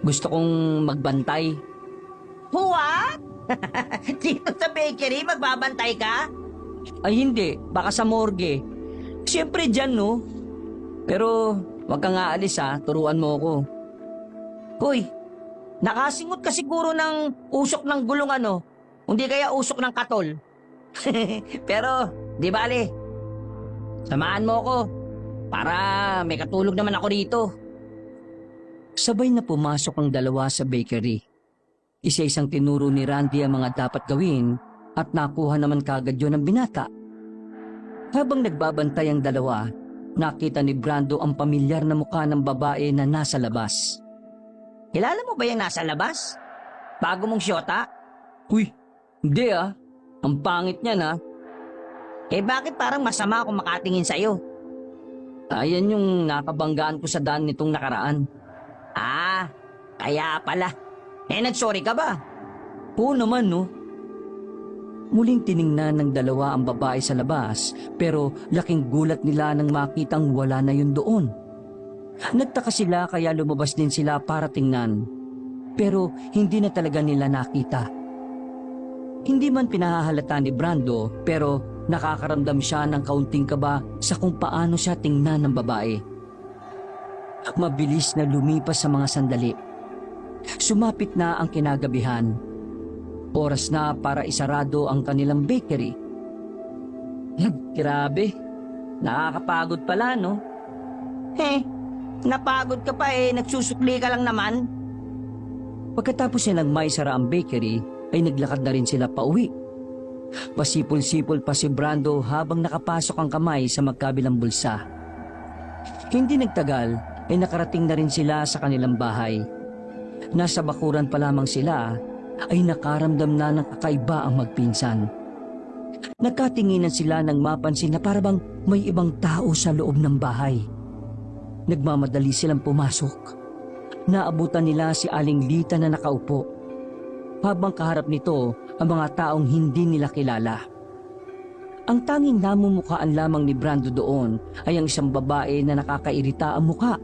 [SPEAKER 1] gusto kong magbantay.
[SPEAKER 2] What? Dito sa bakery, magbabantay ka?
[SPEAKER 1] Ay hindi, baka sa morgue. Siyempre dyan, no? Pero wag ka nga alis ha, turuan mo ako.
[SPEAKER 2] Hoy, nakasingot ka siguro ng usok ng gulong hindi kaya usok ng katol. Pero, di bale, samahan mo ako para may katulog naman ako dito.
[SPEAKER 1] Sabay na pumasok ang dalawa sa bakery. Isa-isang tinuro ni Randy ang mga dapat gawin at nakuha naman kagad yun ng binata. Habang nagbabantay ang dalawa, nakita ni Brando ang pamilyar na mukha ng babae na nasa labas.
[SPEAKER 2] Kilala mo ba yung nasa labas? Bago mong syota?
[SPEAKER 1] Uy, hindi ah. Ang pangit niya na.
[SPEAKER 2] Bakit parang masama akong makatingin sa'yo?
[SPEAKER 1] Ayan yung nakabanggaan ko sa daan nitong nakaraan.
[SPEAKER 2] Kaya pala. Nagsorry ka ba?
[SPEAKER 1] Oo naman, no? Muling tiningnan ng dalawa ang babae sa labas, pero laking gulat nila nang makitang wala na yun doon. Nagtaka sila kaya lumabas din sila para tingnan. Pero hindi na talaga nila nakita. Hindi man pinahahalata ni Brando, pero nakakaramdam siya ng kaunting kaba sa kung paano siya tingnan ng babae. Mabilis na lumipas sa mga sandali. Sumapit na ang kinagabihan. Oras na para isarado ang kanilang bakery. Grabe, nakakapagod pala, no?
[SPEAKER 2] Napagod ka pa nagsusukli ka lang naman.
[SPEAKER 1] Pagkatapos nilang maisara ang bakery, ay naglakad na rin sila pauwi. Pasipol-sipol pa si Brando habang nakapasok ang kamay sa magkabilang bulsa. Hindi nagtagal ay nakarating na rin sila sa kanilang bahay. Nasa bakuran pa lamang sila ay nakaramdam na ng kakaiba ang magpinsan. Nagkatinginan sila nang mapansin na parabang may ibang tao sa loob ng bahay. Nagmamadali silang pumasok. Naabutan nila si Aling Lita na nakaupo. Habang kaharap nito ang mga taong hindi nila kilala. Ang tanging namumukhaan lamang ni Brando doon ay ang isang babae na nakakairita ang mukha.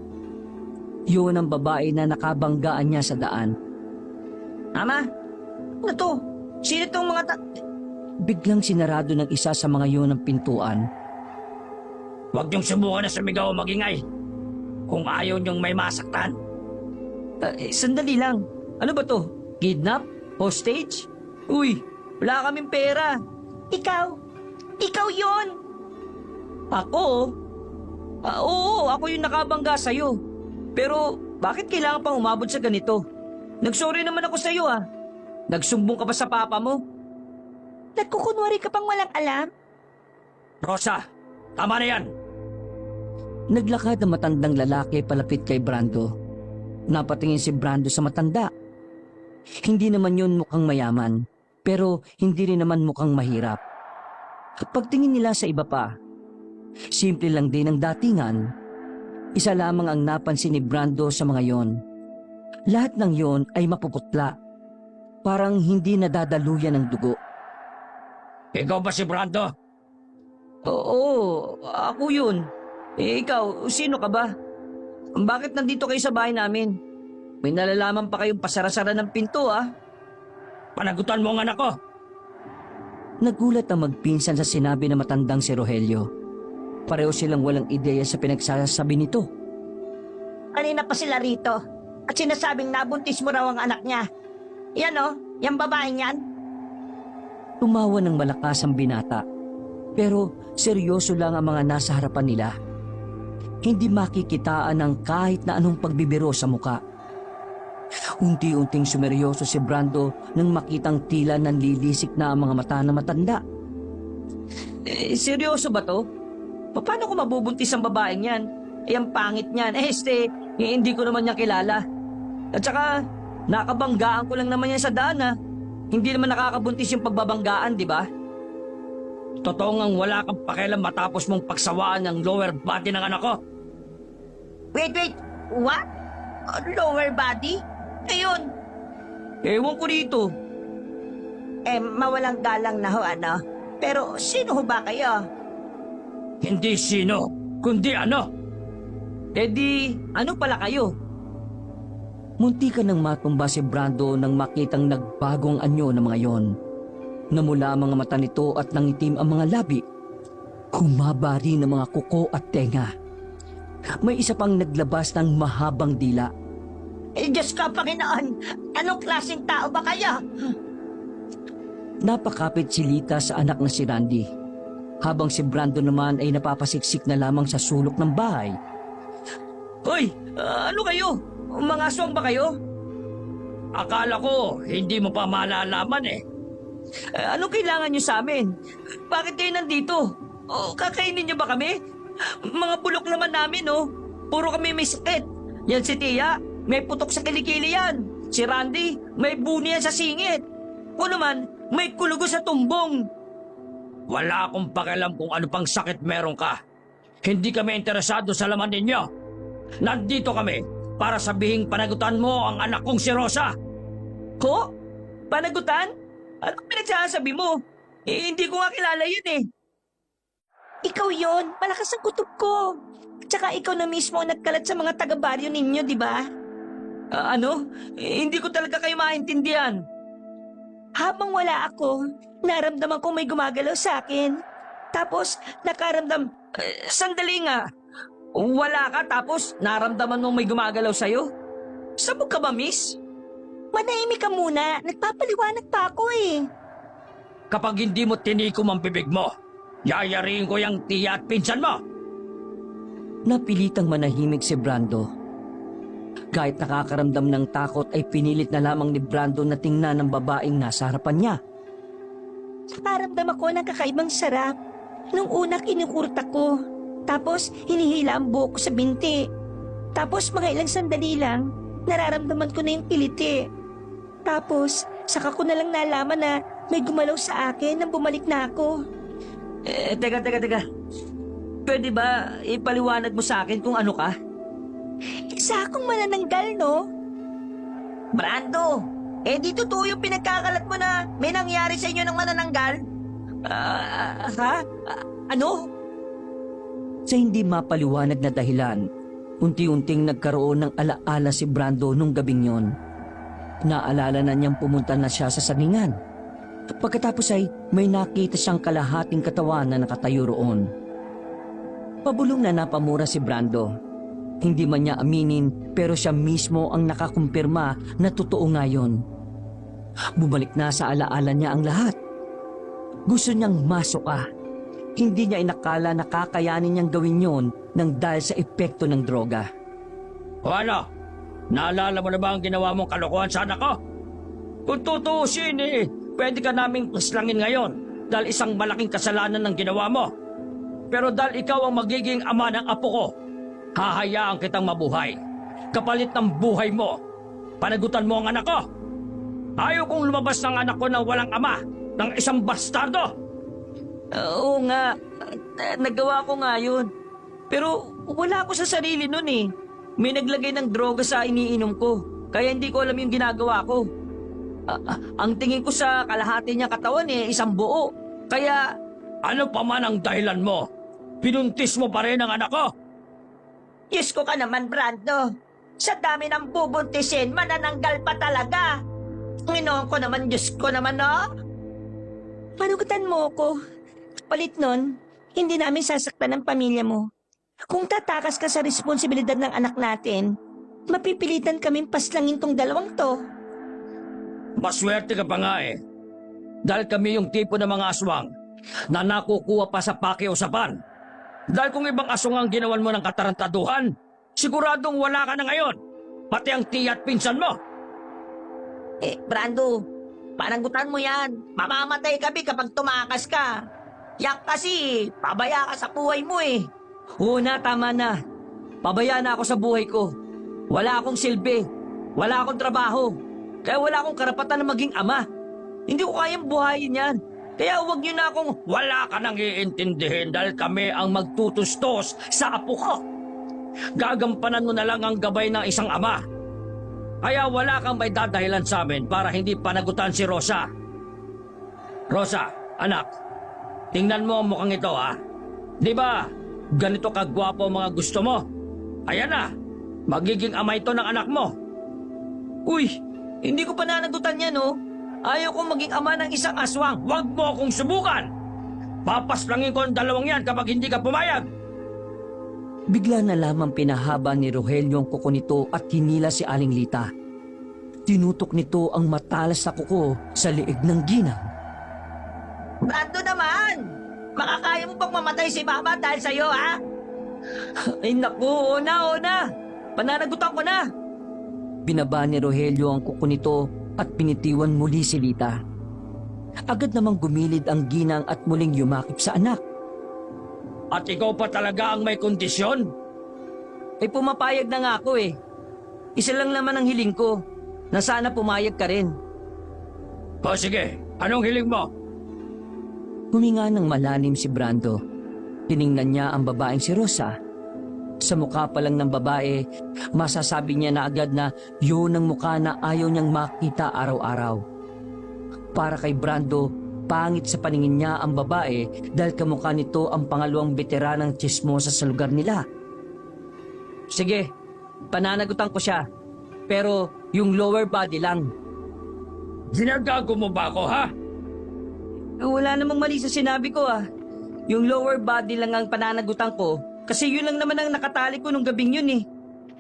[SPEAKER 1] Yun ang babae na nakabanggaan niya sa daan.
[SPEAKER 2] Ama, ano to? Sino tong mga
[SPEAKER 1] Biglang sinarado ng isa sa mga yun ang pintuan.
[SPEAKER 3] Huwag niyong subukan na sumigaw o magingay. Kung ayaw niyong may masaktan.
[SPEAKER 1] Sandali lang. Ano ba to? Kidnap? Hostage? Uy, wala kaming pera.
[SPEAKER 2] Ikaw yon.
[SPEAKER 1] Ako? Oo, ako yung nakabangga sa'yo. Pero bakit kailangan pang umabot sa ganito? Nagsorry naman ako sa'yo ah. Nagsumbong ka pa sa papa mo?
[SPEAKER 2] Nagkukunwari ka pang walang alam?
[SPEAKER 3] Rosa, tama na yan.
[SPEAKER 1] Naglakad ang matandang lalaki palapit kay Brando. Napatingin si Brando sa matanda. Hindi naman yun mukhang mayaman, pero hindi rin naman mukhang mahirap. Pagtingin nila sa iba pa, simple lang din ang datingan. Isa lamang ang napansin ni Brando sa mga yon. Lahat ng yon ay mapuputla. Parang hindi nadadaluyan ng dugo.
[SPEAKER 3] Ikaw ba si Brando?
[SPEAKER 1] Oo, ako yun. Ikaw, sino ka ba? Bakit nandito kayo sa bahay namin? May nalalaman pa kayong pasara-sara ng pinto ah.
[SPEAKER 3] Panagutan mo ang anak ko.
[SPEAKER 1] Nagulat ang magpinsan sa sinabi na matandang si Rogelio. Pareho silang walang ideya sa pinagsasabi nito.
[SPEAKER 2] Kanina pa sila rito at sinasabing nabuntis mo raw ang anak niya. Yan yung babaeng yan.
[SPEAKER 1] Tumawa ng malakas ang binata. Pero seryoso lang ang mga nasa harapan nila. Hindi makikitaan ng kahit na anong pagbibiro sa muka. Unti-unting sumeryoso si Brando nang makitang tila nanlilisik na ang mga mata ng matanda. Seryoso ba to? Paano ko mabubuntis ang babaeng yan? Ang pangit niyan. Hindi ko naman niya kilala. At saka, nakabanggaan ko lang naman yan sa daan ah. Hindi naman nakakabuntis yung pagbabanggaan, di ba?
[SPEAKER 3] Totoo ngang wala kang pakialam matapos mong pagsawaan ng lower body ng anak ko.
[SPEAKER 2] Wait, what? Lower body? Ayun.
[SPEAKER 1] Ewan ko dito.
[SPEAKER 2] Mawalang galang na ho, Pero sino ho ba kayo?
[SPEAKER 3] Hindi sino, kundi ano.
[SPEAKER 1] Eh di, ano pala kayo? Munti ka nang matumba si Brando nang makitang nagbagong anyo ng mga yon. Namula ang mga mata nito at nangitim ang mga labi. Humaba rin ang mga kuko at tenga. May isa pang naglabas ng mahabang dila.
[SPEAKER 2] Diyos ko, Panginoon, anong klaseng tao ba kayo?
[SPEAKER 1] Napakapit si Lita sa anak na si Randy, habang si Brando naman ay napapasiksik na lamang sa sulok ng bahay. Hoy! Ano kayo? Mga aswang ba kayo?
[SPEAKER 3] Akala ko, hindi mo pa malalaman eh.
[SPEAKER 1] Anong kailangan nyo sa amin? Bakit kayo nandito? Kakainin nyo ba kami? Mga bulok naman namin, oh. Puro kami may sakit. Yan si Tia, may putok sa kilikili yan. Si Randy, may buni yan sa singit. O naman, may kulugo sa tumbong.
[SPEAKER 3] Wala akong pakialam kung ano pang sakit meron ka. Hindi kami interesado sa laman ninyo. Nandito kami para sabihing panagutan mo ang anak kong si Rosa.
[SPEAKER 1] Ko? Panagutan? Anong pinagsasabi mo? Hindi ko nga kilala yun eh.
[SPEAKER 2] Ikaw yon, malakas ang kutob ko. Tsaka ikaw na mismo ang nagkalat sa mga taga-baryo ninyo, di ba?
[SPEAKER 1] Ano? Hindi ko talaga kayo maintindihan.
[SPEAKER 2] Habang wala ako, naramdaman ko may gumagalaw sa akin. Tapos, nakaramdam...
[SPEAKER 1] Sandali nga. Wala ka tapos naramdaman mong may gumagalaw sa'yo? Sabog ka ba, miss?
[SPEAKER 2] Manahimik ka muna, nagpapaliwanag pa ako eh.
[SPEAKER 3] Kapag hindi mo tinikom ang bibig mo, yayariin ko yung tiya at pinsan mo.
[SPEAKER 1] Napilitang manahimik si Brando. Kahit nakakaramdam ng takot ay pinilit na lamang ni Brando na tingnan ng babaeng nasa harapan niya.
[SPEAKER 2] Nakaramdam ako ng kakaibang sarap. Nung una kinukurta ko. Tapos hinihila ang buhok ko sa binti. Tapos mga ilang sandali lang, nararamdaman ko na yung kiliti. Tapos saka ko na lang nalaman na may gumalaw sa akin nang bumalik na ako.
[SPEAKER 1] Teka. Pwede ba ipaliwanag mo sa akin kung ano ka?
[SPEAKER 2] Isa akong manananggal, no? Brando, di totoo yung pinagkakalat mo na may nangyari sa inyo ng manananggal?
[SPEAKER 1] Ano? Sa hindi mapaliwanag na dahilan, unti-unting nagkaroon ng alaala si Brando nung gabing yon. Naalala na niyang pumunta na siya sa saningan. Pagkatapos ay may nakita siyang kalahating katawan na nakatayo roon. Pabulong na napamura si Brando. Hindi man niya aminin pero siya mismo ang nakakumpirma na totoo nga yun. Bumalik na sa alaala niya ang lahat. Gusto niyang masuka. Hindi niya inakala na kakayanin niyang gawin yon nang dahil sa epekto ng droga.
[SPEAKER 3] O ano? Naalala mo na ba ang ginawa mong kalokohan sa anak ko? Kung tutuusin pwede ka naming paslangin ngayon dahil isang malaking kasalanan ng ginawa mo. Pero dahil ikaw ang magiging ama ng apo ko, hahayaan kitang mabuhay. Kapalit ng buhay mo, panagutan mo ang anak ko. Ayaw kong lumabas ng anak ko ng walang ama, ng isang bastardo.
[SPEAKER 1] Oo nga, nagawa ko nga yun. Pero wala ako sa sarili nun eh. May naglagay ng droga sa iniinom ko, kaya hindi ko alam yung ginagawa ko. Ang tingin ko sa kalahati niya katawan isang buo. Kaya...
[SPEAKER 3] Ano pa man ang dahilan mo, pinuntis mo pa rin ang anak ko.
[SPEAKER 2] Diyos ko ka naman, Brando. Sa dami ng bubuntisin, manananggal pa talaga. Nginoon ko naman, Diyos ko naman, no? Panugutan mo ko. Palit nun, hindi namin sasaktan ng pamilya mo. Kung tatakas ka sa responsibilidad ng anak natin, mapipilitan kaming paslangin tong dalawang to.
[SPEAKER 3] Maswerte ka pa nga Dahil kami yung tipo ng mga aswang na nakukuha pa sa pakiusapan. Dahil kung ibang aswang ang ginawan mo ng katarantaduhan, siguradong wala ka na ngayon. Pati ang tiya at pinsan mo.
[SPEAKER 2] Brando, panagutan mo yan. Mamamatay kami kapag tumakas ka. Yak kasi, pabaya ka sa buhay mo
[SPEAKER 1] Oo na, tama na. Pabaya na ako sa buhay ko. Wala akong silbi. Wala akong trabaho. Kaya wala akong karapatan na maging ama. Hindi ko kayang buhayin yan. Kaya huwag niyo na akong...
[SPEAKER 3] Wala ka nang iintindihin dahil kami ang magtutustos sa apo ko. Gagampanan mo na lang ang gabay ng isang ama. Kaya wala kang may dadahilan sa amin para hindi panagutan si Rosa. Rosa, anak, tingnan mo ang mukhang ito Di ba, ganito kagwapo ang mga gusto mo? Ayan na, magiging ama ito ng anak mo.
[SPEAKER 1] Uy, hindi ko pananagutan yan, oh. Ayaw kong maging ama ng isang aswang.
[SPEAKER 3] Huwag mo akong subukan! Papaslangin ko ang dalawang yan kapag hindi ka pumayag!
[SPEAKER 1] Bigla na lamang pinahaba ni Rogelio ang kuko nito at hinila si Aling Lita. Tinutok nito ang matalas na kuko sa liig ng ginang.
[SPEAKER 2] Brando naman! Makakaya mo bang mamatay si Mama dahil sa'yo, ha?
[SPEAKER 1] Ay naku, ona! Pananagutan ko na! Binaba ni Rogelio ang kuko nito at pinitiwan muli si Lita. Agad namang gumilid ang ginang at muling yumakip sa anak.
[SPEAKER 3] At ikaw pa talaga ang may kondisyon?
[SPEAKER 1] Ay pumapayag na nga ako eh. Isa lang naman ang hiling ko, na sana pumayag ka rin.
[SPEAKER 3] O sige, anong hiling mo?
[SPEAKER 1] Huminga ng malalim si Brando. Tiningnan niya ang babaeng si Rosa. Sa mukha pa lang ng babae, masasabi niya na agad na yun ang mukha na ayaw niyang makita araw-araw. Para kay Brando, pangit sa paningin niya ang babae dahil kamukha nito ang pangalawang veteranang tsismosa sa lugar nila. Sige, pananagutan ko siya. Pero yung lower body lang.
[SPEAKER 3] Ginagago mo ba ako, ha?
[SPEAKER 1] Wala namang mali sa sinabi ko ah. Yung lower body lang ang pananagutan ko kasi yun lang naman ang nakatali ko nung gabing yun eh.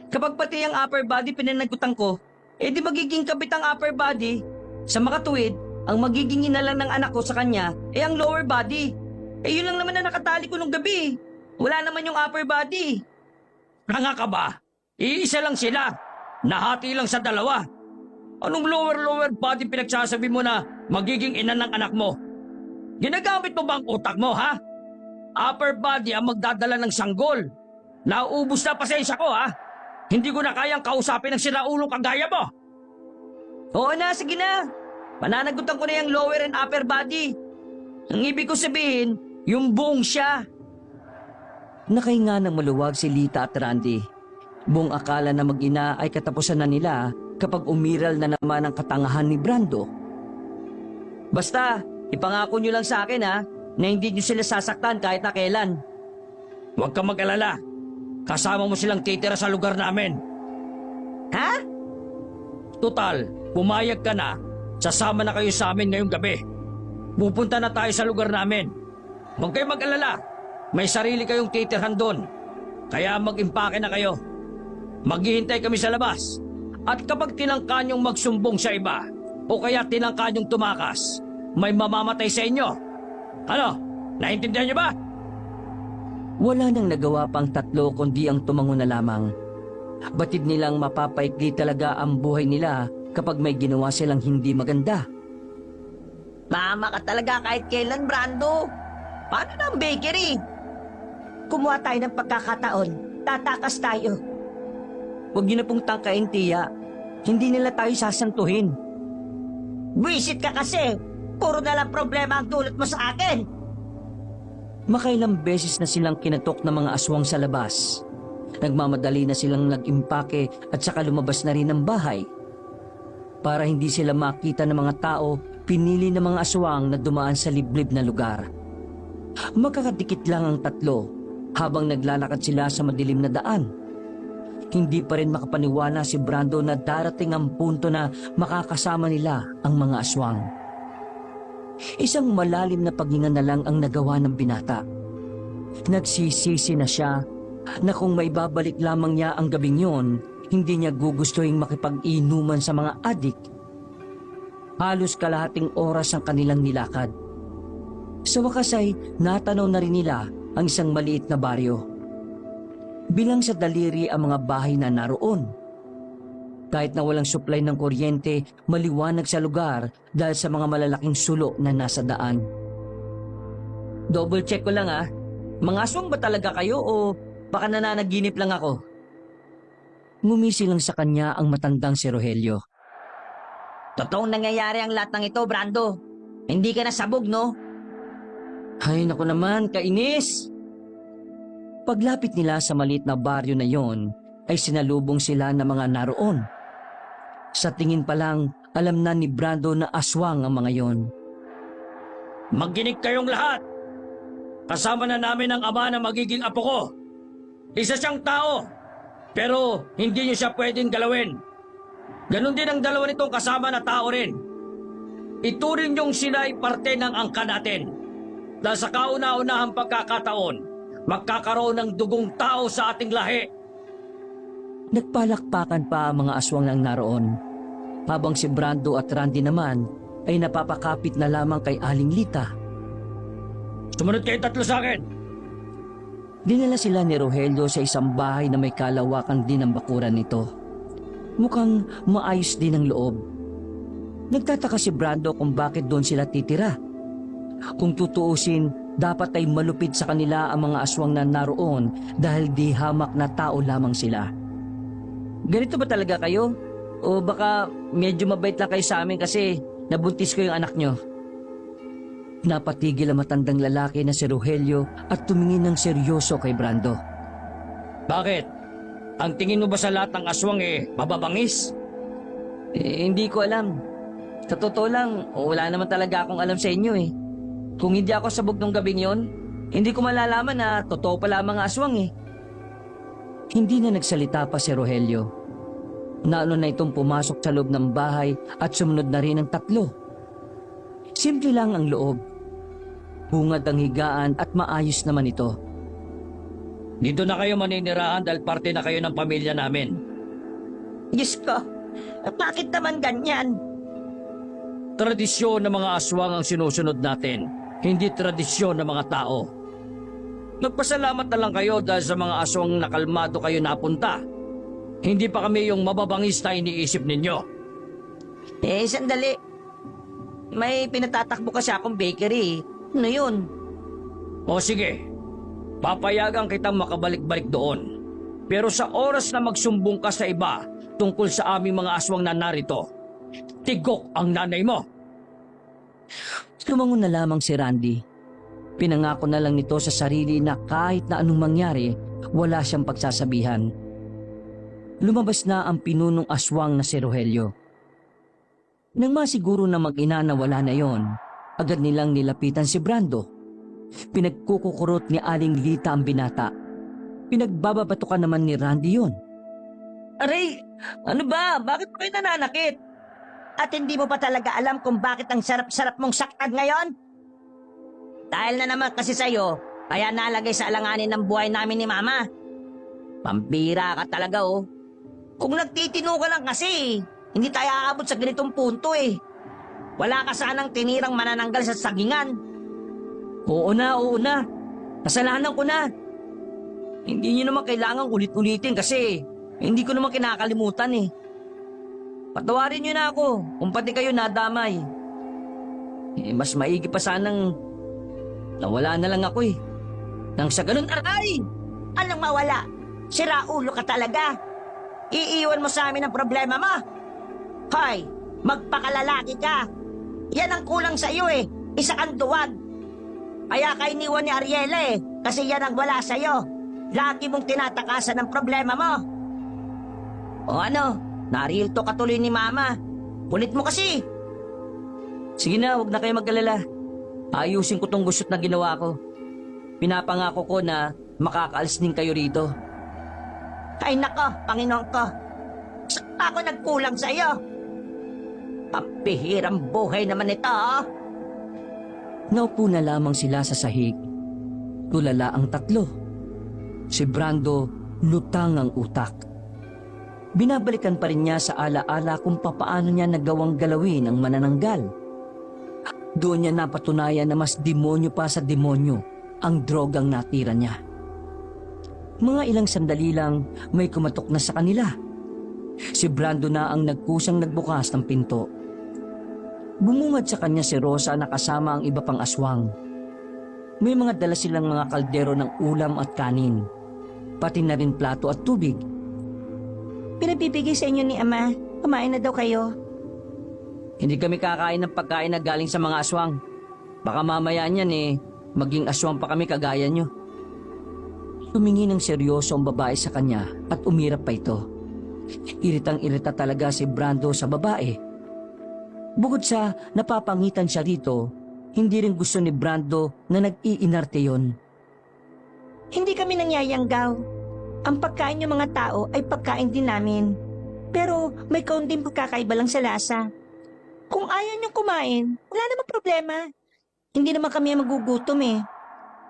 [SPEAKER 1] Kapag pati ang upper body pinanagutan ko, eh di magiging kabit ang upper body. Sa makatuwid, ang magiging ina lang ng anak ko sa kanya, eh ang lower body. Eh yun lang naman ang nakatali ko nung gabi. Wala naman yung upper body.
[SPEAKER 3] Tanga ka ba? Iisa lang sila. Nahati lang sa dalawa. Anong lower body pinagsasabi mo na magiging ina ng anak mo? Ginagamit mo ba ang utak mo, ha? Upper body ang magdadala ng sanggol. Nauubos na pasensya ko, ha? Hindi ko na kayang kausapin ng sinaulong kagaya mo.
[SPEAKER 1] Oo na, sige na. Pananagutan ko na yung lower and upper body. Ang ibig ko sabihin, yung buong siya. Nakahinga ng maluwag si Lita at Randy. Buong akala na mag-ina ay katapusan na nila kapag umiral na naman ang katangahan ni Brando. Basta, ipangako nyo lang sa akin ha, na hindi nyo sila sasaktan kahit na kailan.
[SPEAKER 3] Huwag kang mag-alala. Kasama mo silang titira sa lugar namin.
[SPEAKER 2] Ha?
[SPEAKER 3] Total, pumayag ka na. Sasama na kayo sa amin ngayong gabi. Pupunta na tayo sa lugar namin. Huwag kayong mag-alala. May sarili kayong titirhan doon. Kaya mag-impake na kayo. Maghihintay kami sa labas. At kapag tinangka niyong magsumbong sa iba, o kaya tinangka niyong tumakas, may mamamatay sa inyo. Ano? Naintindihan niyo ba?
[SPEAKER 1] Wala nang nagawa pang tatlo kundi ang tumango na lamang. Batid nilang mapapaikli talaga ang buhay nila kapag may ginawa silang hindi maganda.
[SPEAKER 2] Mama ka talaga kahit kailan, Brando. Paano na ang bakery? Kumuha tayo ng pagkakataon. Tatakas tayo.
[SPEAKER 1] Huwag niyo na pong tangkain, tiya. Hindi nila tayo sasantuhin.
[SPEAKER 2] Buisit ka kasi. Puro na lang problema ang dulot mo sa akin.
[SPEAKER 1] Makailang beses na silang kinatok ng mga aswang sa labas. Nagmamadali na silang nag-impake at saka lumabas na rin ng bahay. Para hindi sila makita ng mga tao, pinili ng mga aswang na dumaan sa liblib na lugar. Makakadikit lang ang tatlo habang naglalakad sila sa madilim na daan. Hindi pa rin makapaniwala si Brando na darating ang punto na makakasama nila ang mga aswang. Isang malalim na paghinga na lang ang nagawa ng binata. Nagsisisi na siya na kung may babalik lamang niya ang gabing yon, hindi niya gugustuhin makipag-inuman sa mga adik. Halos kalahating oras ang kanilang nilakad. Sa wakas ay natanaw na rin nila ang isang maliit na baryo. Bilang sa daliri ang mga bahay na naroon. Kahit na walang supply ng kuryente, maliwanag sa lugar dahil sa mga malalaking sulo na nasa daan. Double check ko lang mga aswang ba talaga kayo o baka nananaginip lang ako? Ngumisi lang sa kanya ang matandang si Rogelio.
[SPEAKER 2] Totoong nangyayari ang lahat ng ito, Brando. Hindi ka nasabog, no?
[SPEAKER 1] Ay, naku naman, kainis! Paglapit nila sa maliit na baryo na yon, ay sinalubong sila ng mga naroon. Sa tingin pa lang, alam na ni Brando na aswang ang mga yon.
[SPEAKER 3] Magginig kayong lahat! Kasama na namin ang ama na magiging apo ko. Isa siyang tao. Pero hindi niyo siya pwedeng galawin. Ganon din ang dalawa nitong kasama na tao rin. Ituring niyong sila ay parte ng angka natin. Dahil sa kauna-unahang pagkakataon, magkakaroon ng dugong tao sa ating lahi.
[SPEAKER 1] Nagpalakpakan pa ang mga aswang nang naroon, habang si Brando at Randy naman ay napapakapit na lamang kay Aling Lita.
[SPEAKER 3] Sumunod kayong tatlo sa akin.
[SPEAKER 1] Dinala sila ni Rogelio sa isang bahay na may kalawakan din ang bakuran nito. Mukhang maayos din ang loob. Nagtataka si Brando kung bakit doon sila titira. Kung tutuusin, dapat ay malupit sa kanila ang mga aswang na naroon dahil di hamak na tao lamang sila. Ganito ba talaga kayo? O baka medyo mabait lang kayo sa amin kasi nabuntis ko yung anak nyo? Napatigil ang matandang lalaki na si Rogelio at tumingin ng seryoso kay Brando.
[SPEAKER 3] Bakit? Ang tingin mo ba sa lahat ng aswang mababangis?
[SPEAKER 1] Hindi ko alam. Sa totoo lang, wala naman talaga akong alam sa inyo eh. Kung hindi ako sabog nung gabing yon, hindi ko malalaman na totoo pala ang mga aswang eh. Hindi na nagsalita pa si Rogelio. Naano na itong pumasok sa loob ng bahay at sumunod na rin ang tatlo. Simple lang ang loob. Bungad ang higaan at maayos naman ito.
[SPEAKER 3] Dito na kayo maninirahan dahil parte na kayo ng pamilya namin.
[SPEAKER 2] Diyos ko, bakit naman ganyan?
[SPEAKER 3] Tradisyon ng mga aswang ang sinusunod natin, hindi tradisyon ng mga tao. Nagpasalamat na lang kayo dahil sa mga aswang nakalmado kayo napunta. Hindi pa kami yung mababangis na iniisip ninyo.
[SPEAKER 2] Sandali. May pinatatakbo kasi akong bakery. Ano yun?
[SPEAKER 3] O sige, papayagan kitang makabalik-balik doon. Pero sa oras na magsumbong ka sa iba tungkol sa aming mga aswang na narito, tigok ang nanay mo.
[SPEAKER 1] Lumangon na lamang si Randy. Pinangako na lang nito sa sarili na kahit na anong mangyari, wala siyang pagsasabihan. Lumabas na ang pinunong aswang na si Rogelio. Nang masiguro na mag-ina na wala na yon, agad nilang nilapitan si Brando. Pinagkukukurot ni Aling Lita ang binata. Pinagbababatukan naman ni Randy yon.
[SPEAKER 2] Aray, ano ba? Bakit kayo nananakit? At hindi mo pa talaga alam kung bakit ang sarap-sarap mong saktan ngayon? Dahil na naman kasi sa'yo, kaya nalagay sa alanganin ng buhay namin ni Mama. Pambira ka talaga oh. Kung nagtitino ka lang kasi, hindi tayo aabot sa ganitong punto eh. Wala ka sanang tinirang manananggal sa sagingan.
[SPEAKER 1] Oo na. Kasalanan ko na. Hindi niyo naman kailangang ulit-ulitin kasi hindi ko naman kinakalimutan eh. Patawarin niyo na ako kung pati kayo nadamay. Mas maigi pa sanang nawala na lang ako eh. Nang sa ganun,
[SPEAKER 2] Aray! Anong mawala? Sira ulo ka talaga. Iiwan mo sa amin ang problema mo. Hoy, magpakalalaki ka. Yan ang kulang sa iyo eh. Isa kang duwag. Kaya ka iniwan ni Ariela eh. Kasi yan ang wala sa iyo. Lagi mong tinatakasan ang problema mo. O ano, narilto ka tuloy ni Mama. Kulit mo kasi.
[SPEAKER 1] sige na, huwag na kayo mag-alala. Ayusin ko tong gusot na ginawa ko. Pinapangako ko na makakaalis din kayo rito.
[SPEAKER 2] Ay nako, Panginoon ko. Saan ako nagkulang sa iyo? Pampihirang buhay naman ito.
[SPEAKER 1] Naupo na lamang sila sa sahig. Tulala ang tatlo. Si Brando lutang ang utak. Binabalikan pa rin niya sa alaala kung papaano niya nagawang galawin ang manananggal. Doon niya napatunayan na mas demonyo pa sa demonyo ang drogang natira niya. Mga ilang sandali lang may kumatok na sa kanila. Si Brando na ang nagkusang nagbukas ng pinto. Bumungad sa kanya si Rosa na kasama ang iba pang aswang. May mga dala silang mga kaldero ng ulam at kanin, pati na rin plato at tubig.
[SPEAKER 2] Pinabibigay sa inyo ni Ama. Kumain na daw kayo.
[SPEAKER 1] Hindi kami kakain ng pagkain na galing sa mga aswang. Baka mamaya niyan maging aswang pa kami kagaya nyo. Tumingin ng seryoso ang babae sa kanya at umirap pa ito. Iritang-irita talaga si Brando sa babae. Bukod sa napapangitan siya rito, hindi rin gusto ni Brando na nag-iinarte yon.
[SPEAKER 2] Hindi kami nangyayanggaw. Ang pagkain ng mga tao ay pagkain din namin. Pero may kaunting pagkakaiba lang sa lasa. Kung ayaw niyong kumain, wala namang problema. Hindi naman kami magugutom eh.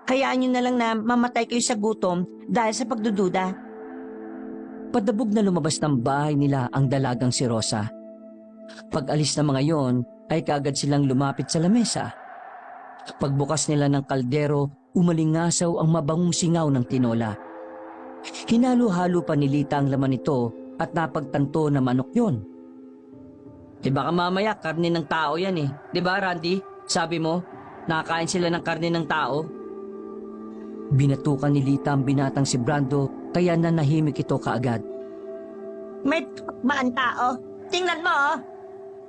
[SPEAKER 2] Hayaan niyo na lang na mamatay kayo sa gutom dahil sa pagdududa.
[SPEAKER 1] Padabog na lumabas ng bahay nila ang dalagang si Rosa. Pag-alis ng mga yon, ay kaagad silang lumapit sa lamesa. Pagbukas nila ng kaldero, umalingasaw ang mabangong singaw ng tinola. Hinalo-halo pa ni Lita ang laman nito at napagtanto na manok yon. Baka mamaya karne ng tao yan eh. Ba Randy? Sabi mo, nakain sila ng karne ng tao? Binatukan ni Lita ang binatang si Brando kaya nanahimik ito kaagad.
[SPEAKER 2] May ba ang tao? Tingnan mo oh.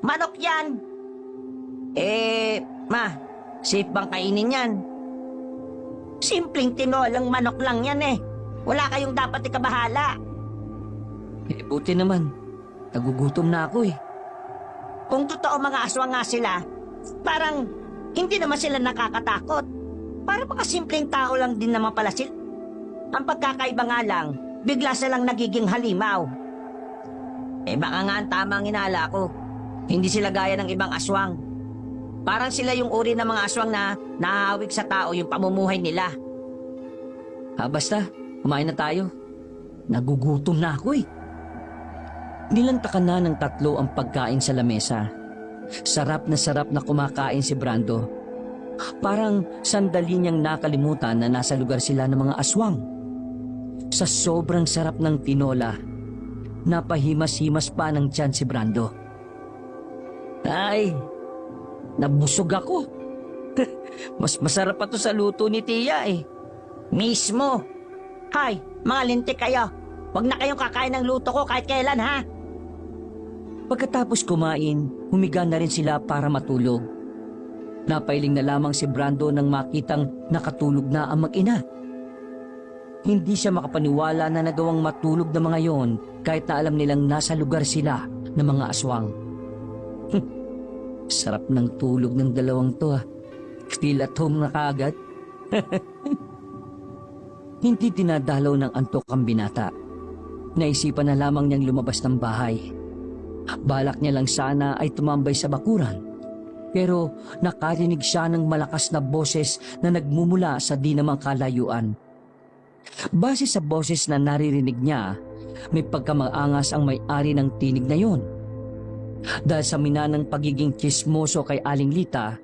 [SPEAKER 2] Manok yan. Ma, safe bang kainin yan? Simpleng tinolang manok lang yan eh. Wala kayong dapat ikabahala.
[SPEAKER 1] Buti naman. Nagugutom na ako eh.
[SPEAKER 2] Kung totoo mga aswang nga sila, parang hindi naman sila nakakatakot. Para mga simpleng tao lang din naman pala sila. Ang pagkakaiba nga lang, bigla silang nagiging halimaw. Baka nga ang tamang inala ko. Hindi sila gaya ng ibang aswang. Parang sila yung uri ng mga aswang na nahahawig sa tao yung pamumuhay nila.
[SPEAKER 1] Basta, kumain na tayo. Nagugutom na ako eh. Nilantakan na ng tatlo ang pagkain sa lamesa. Sarap na kumakain si Brando. Parang sandali niyang nakalimutan na nasa lugar sila ng mga aswang. Sa sobrang sarap ng tinola, napahimas-himas pa ng tiyan si Brando. Ay, nabusog ako. Mas masarap pa to sa luto ni Tia eh.
[SPEAKER 2] Mismo. Hay, mga lintik kayo. Huwag na kayong kakain ng luto ko kahit kailan ha.
[SPEAKER 1] Pagkatapos kumain, humiga na rin sila para matulog. Napailing na lamang si Brando nang makitang nakatulog na ang mag-ina. Hindi siya makapaniwala na nagawang matulog ng mga yon kahit na alam nilang nasa lugar sila ng mga aswang. Sarap ng tulog ng dalawang to ah. Feel at home na kaagad. Hindi dinadalaw ng antok ang binata. Naisipan na lamang niyang lumabas ng bahay. Balak niya lang sana ay tumambay sa bakuran. Pero nakarinig siya ng malakas na boses na nagmumula sa di namang kalayuan. Base sa boses na naririnig niya, may pagkamaangas ang may-ari ng tinig na yon. Dahil sa minanang pagiging tsismoso kay Aling Lita,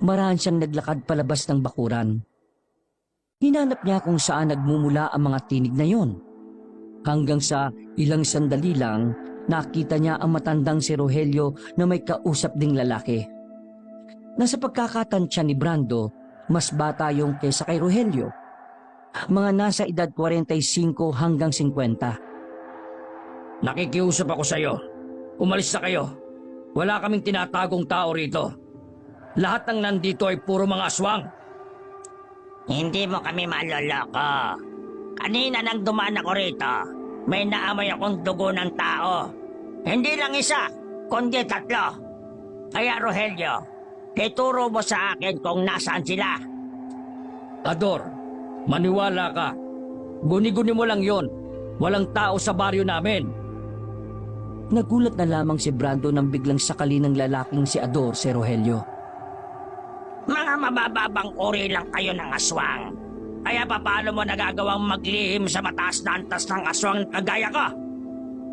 [SPEAKER 1] marahan siyang naglakad palabas ng bakuran. Hinanap niya kung saan nagmumula ang mga tinig na yon. Hanggang sa ilang sandali lang, nakita niya ang matandang si Rogelio na may kausap ding lalaki. Nasa pagkakatansya ni Brando, mas bata yung kesa kay Rogelio. Mga nasa edad 45 hanggang 50.
[SPEAKER 3] Nakikiusap ako sa'yo. Umalis na kayo. Wala kaming tinatagong tao rito. Lahat ng nandito ay puro mga aswang.
[SPEAKER 2] Hindi mo kami maloloko. Kanina nang dumaan ako rito, may naamoy akong dugo ng tao. Hindi lang isa, kundi 3. Kaya Rogelio, ituro mo sa akin kung nasaan sila.
[SPEAKER 3] Ador, maniwala ka. Guni-guni mo lang yon. Walang tao sa baryo namin.
[SPEAKER 1] Nagulat na lamang si Brando nang biglang sakali ng lalaking si Ador si Rogelio.
[SPEAKER 2] Mga mabababang uri lang kayo ng aswang. Kaya paano mo nagagawang maglihim sa mataas na antas ng aswang kagaya ko?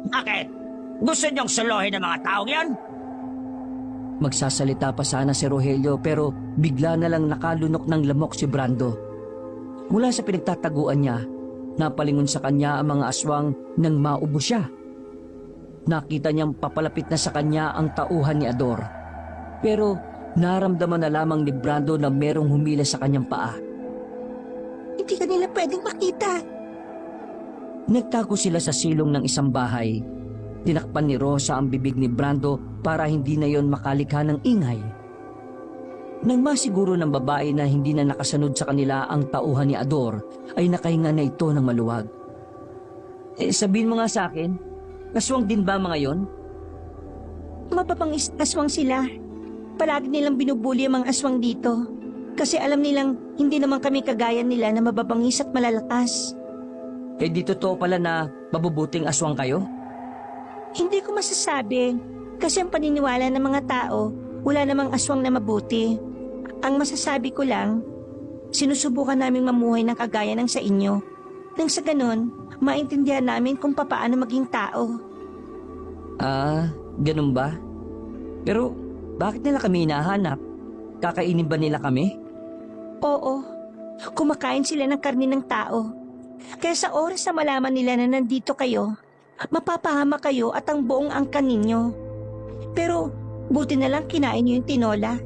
[SPEAKER 2] Bakit? Gusto niyong suluhin ng mga tao yan?
[SPEAKER 1] Magsasalita pa sana si Rogelio pero bigla na lang nakalunok ng lamok si Brando. Mula sa pinagtataguan niya, napalingon sa kanya ang mga aswang nang maubo siya. Nakita niyang papalapit na sa kanya ang tauhan ni Ador. Pero naramdaman na lamang ni Brando na merong humila sa kanyang paa.
[SPEAKER 2] Hindi ka nila pwedeng makita.
[SPEAKER 1] Nagtago sila sa silong ng isang bahay. Tinakpan ni Rosa ang bibig ni Brando para hindi na yon makalikha ng ingay. Nang masiguro ng babae na hindi na nakasanod sa kanila ang tauhan ni Ador, ay nakahinga na ito ng maluwag. Sabihin mo nga sa akin, aswang din ba mga yon?
[SPEAKER 2] Mapapangis aswang sila. Palagi nilang binubuli ang mga aswang dito. Kasi alam nilang hindi naman kami kagaya nila na mababangis at malalakas.
[SPEAKER 1] Eh di totoo pala na mabubuting aswang kayo?
[SPEAKER 2] Hindi ko masasabi. Kasi ang paniniwala ng mga tao, wala namang aswang na mabuti. Ang masasabi ko lang, sinusubukan namin mamuhay ng kagaya ng sa inyo. Nang sa ganon, maintindihan namin kung papaano maging tao.
[SPEAKER 1] Ah, ganun ba? Pero bakit nila kami hinahanap? Kakainin ba nila kami?
[SPEAKER 2] Oo, kumakain sila ng karni ng tao. Kaya sa oras na malaman nila na nandito kayo, mapapahama kayo at ang buong angkan ninyo. Pero buti na lang kinain niyo yung tinola.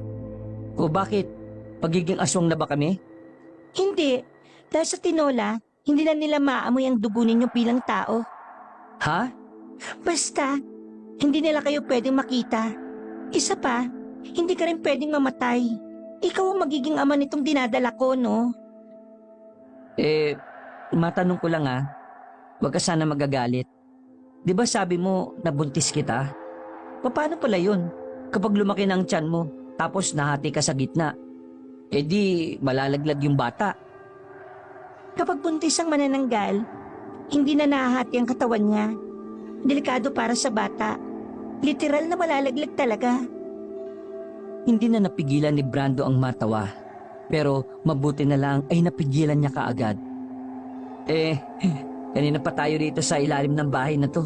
[SPEAKER 1] O bakit? Pagiging aswang na ba kami?
[SPEAKER 2] Hindi, dahil sa tinola, hindi na nila maamoy ang dugo ninyo bilang tao.
[SPEAKER 1] Ha?
[SPEAKER 2] Basta, hindi nila kayo pwedeng makita. Isa pa, hindi ka rin pwedeng mamatay. Ikaw ang magiging ama nitong dinadala ko, no?
[SPEAKER 1] Eh, matanong ko lang huwag ka sana magagalit. Di ba sabi mo nabuntis kita? Paano pala yun? Kapag lumaki ng tiyan mo, tapos nahati ka sa gitna, eh di malalaglag yung bata.
[SPEAKER 2] Kapag buntis ang manananggal, hindi na nahahati ang katawan niya. Delikado para sa bata. Literal na malalaglag talaga.
[SPEAKER 1] Hindi na napigilan ni Brando ang matawa. Pero mabuti na lang ay napigilan niya kaagad. Eh, kanina pa tayo rito sa ilalim ng bahay na to.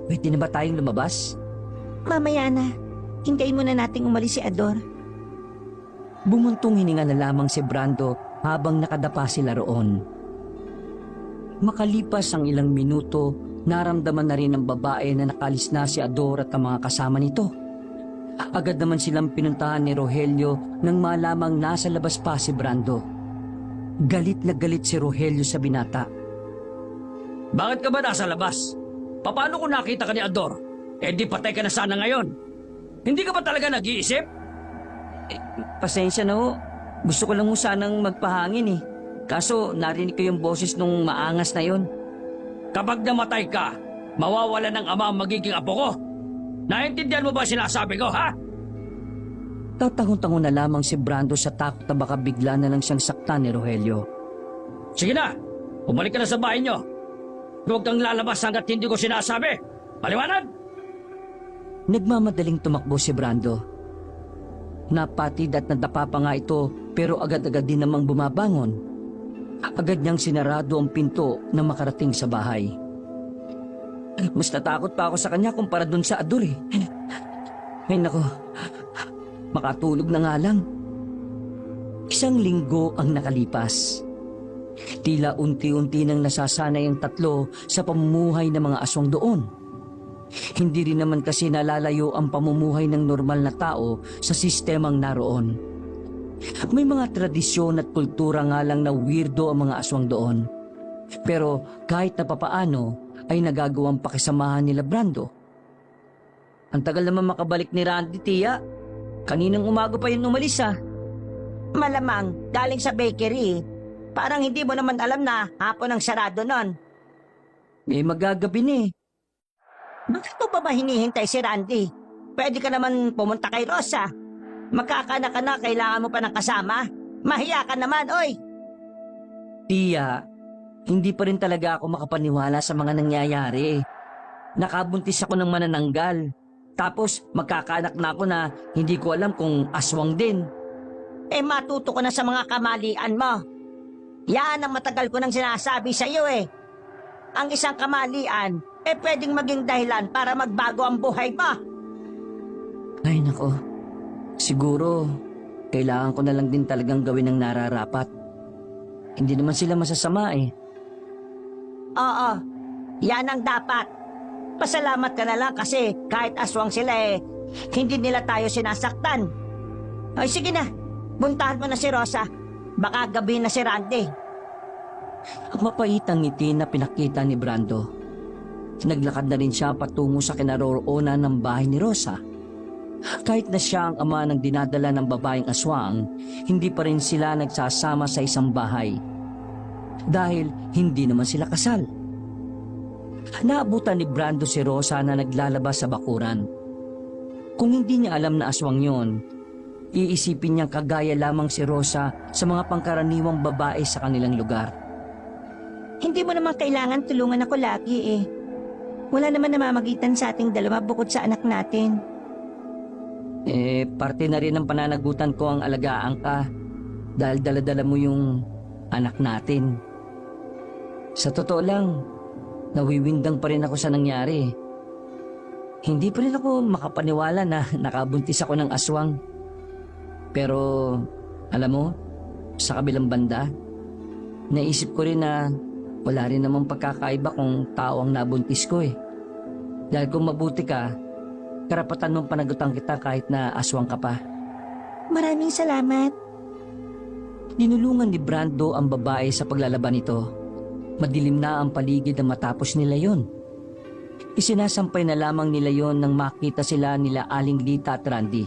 [SPEAKER 1] Pwede na ba tayong lumabas?
[SPEAKER 2] Mamaya na, hintayin muna nating umalis si Ador.
[SPEAKER 1] Bumuntong hininga na lamang si Brando habang nakadapa sila roon. Makalipas ang ilang minuto, naramdaman na rin ng babae na nakalis na si Ador at ang mga kasama nito. Agad naman silang pinuntahan ni Rogelio nang malamang nasa labas pa si Brando. Galit na galit si Rogelio sa binata.
[SPEAKER 3] Bakit ka ba nasa labas? Paano kung nakita ka ni Ador? Eh di patay ka na sana ngayon. Hindi ka ba talaga nag-iisip?
[SPEAKER 1] Pasensya na ho. Gusto ko lang ho sanang magpahangin eh. Kaso narinig ko yung boses nung maangas na yon.
[SPEAKER 3] Kapag namatay ka, mawawala ng ama ang magiging apo ko. Naintindihan mo ba sinasabi ko, ha?
[SPEAKER 1] Tatangon-tangon na lamang si Brando sa takot na baka bigla na lang siyang saktan ni Rogelio.
[SPEAKER 3] Sige na, bumalik ka na sa bahay nyo. Huwag kang lalabas hanggat hindi ko sinasabi. Paliwanag!
[SPEAKER 1] Nagmamadaling tumakbo si Brando. Napatid at nadapa pa nga ito pero agad-agad din namang bumabangon. Agad niyang sinarado ang pinto na makarating sa bahay. Mas natakot pa ako sa kanya kumpara dun sa Ador eh. Ay nako, makatulog na nga lang. 1 linggo ang nakalipas. Tila unti-unti nang nasasanay ang tatlo sa pamumuhay ng mga aswang doon. Hindi rin naman kasi nalalayo ang pamumuhay ng normal na tao sa sistemang naroon. May mga tradisyon at kultura nga lang na weirdo ang mga aswang doon. Pero kahit na papaano ay nagagawang pakisamahan nila Brando. Ang tagal naman makabalik ni Randy, tiya. Kaninang umaga pa yun umalis
[SPEAKER 2] Malamang, galing sa bakery. Parang hindi mo naman alam na hapon ang sarado nun.
[SPEAKER 1] May magagabi na eh.
[SPEAKER 2] Bakit mo ba hinihintay si Randy? Pwede ka naman pumunta kay Rosa. Magkakana ka na, kailangan mo pa ng kasama. Mahiya ka naman, oy!
[SPEAKER 1] Tiya, hindi pa rin talaga ako makapaniwala sa mga nangyayari. Nakabuntis ako ng manananggal. Tapos magkakaanak na ako na hindi ko alam kung aswang din.
[SPEAKER 2] Eh matuto ko na sa mga kamalian mo. Yan ang matagal ko nang sinasabi sa iyo eh. Ang isang kamalian, pwedeng maging dahilan para magbago ang buhay mo.
[SPEAKER 1] Ay nako, siguro kailangan ko na lang din talagang gawin ng nararapat. Hindi naman sila masasama eh.
[SPEAKER 2] Oo, yan ang dapat. Pasalamat ka na lang kasi kahit aswang sila hindi nila tayo sinasaktan. Ay sige na, buntahan mo na si Rosa. Baka gabi na si Randy.
[SPEAKER 1] Ang mapait ang ngiti na pinakita ni Brando. Naglakad na rin siya patungo sa kinaroroonan ng bahay ni Rosa. Kahit na siya ang ama ng dinadala ng babaeng aswang, hindi pa rin sila nagsasama sa isang bahay. Dahil hindi naman sila kasal. Naabutan ni Brando si Rosa na naglalabas sa bakuran. Kung hindi niya alam na aswang yon, iisipin niyang kagaya lamang si Rosa sa mga pangkaraniwang babae sa kanilang lugar.
[SPEAKER 2] Hindi mo naman kailangan tulungan ako lagi eh. Wala naman namamagitan sa ating dalawa bukod sa anak natin.
[SPEAKER 1] Parte na rin ng pananagutan ko ang alagaan ka dahil daladala mo yung anak natin. Sa totoo lang, nawiwindang pa rin ako sa nangyari. Hindi pa rin ako makapaniwala na nakabuntis ako ng aswang. Pero, alam mo, sa kabilang banda, naisip ko rin na wala rin namang pagkakaiba kung tao ang nabuntis ko eh. Dahil kung mabuti ka, karapatan mong panagutan kita kahit na aswang ka pa.
[SPEAKER 2] Maraming salamat.
[SPEAKER 1] Dinulungan ni Brando ang babae sa paglalaban nito. Madilim na ang paligid na matapos nila yon. Isinasampay na lamang nila yon nang makita sila nila Aling Lita at Randy.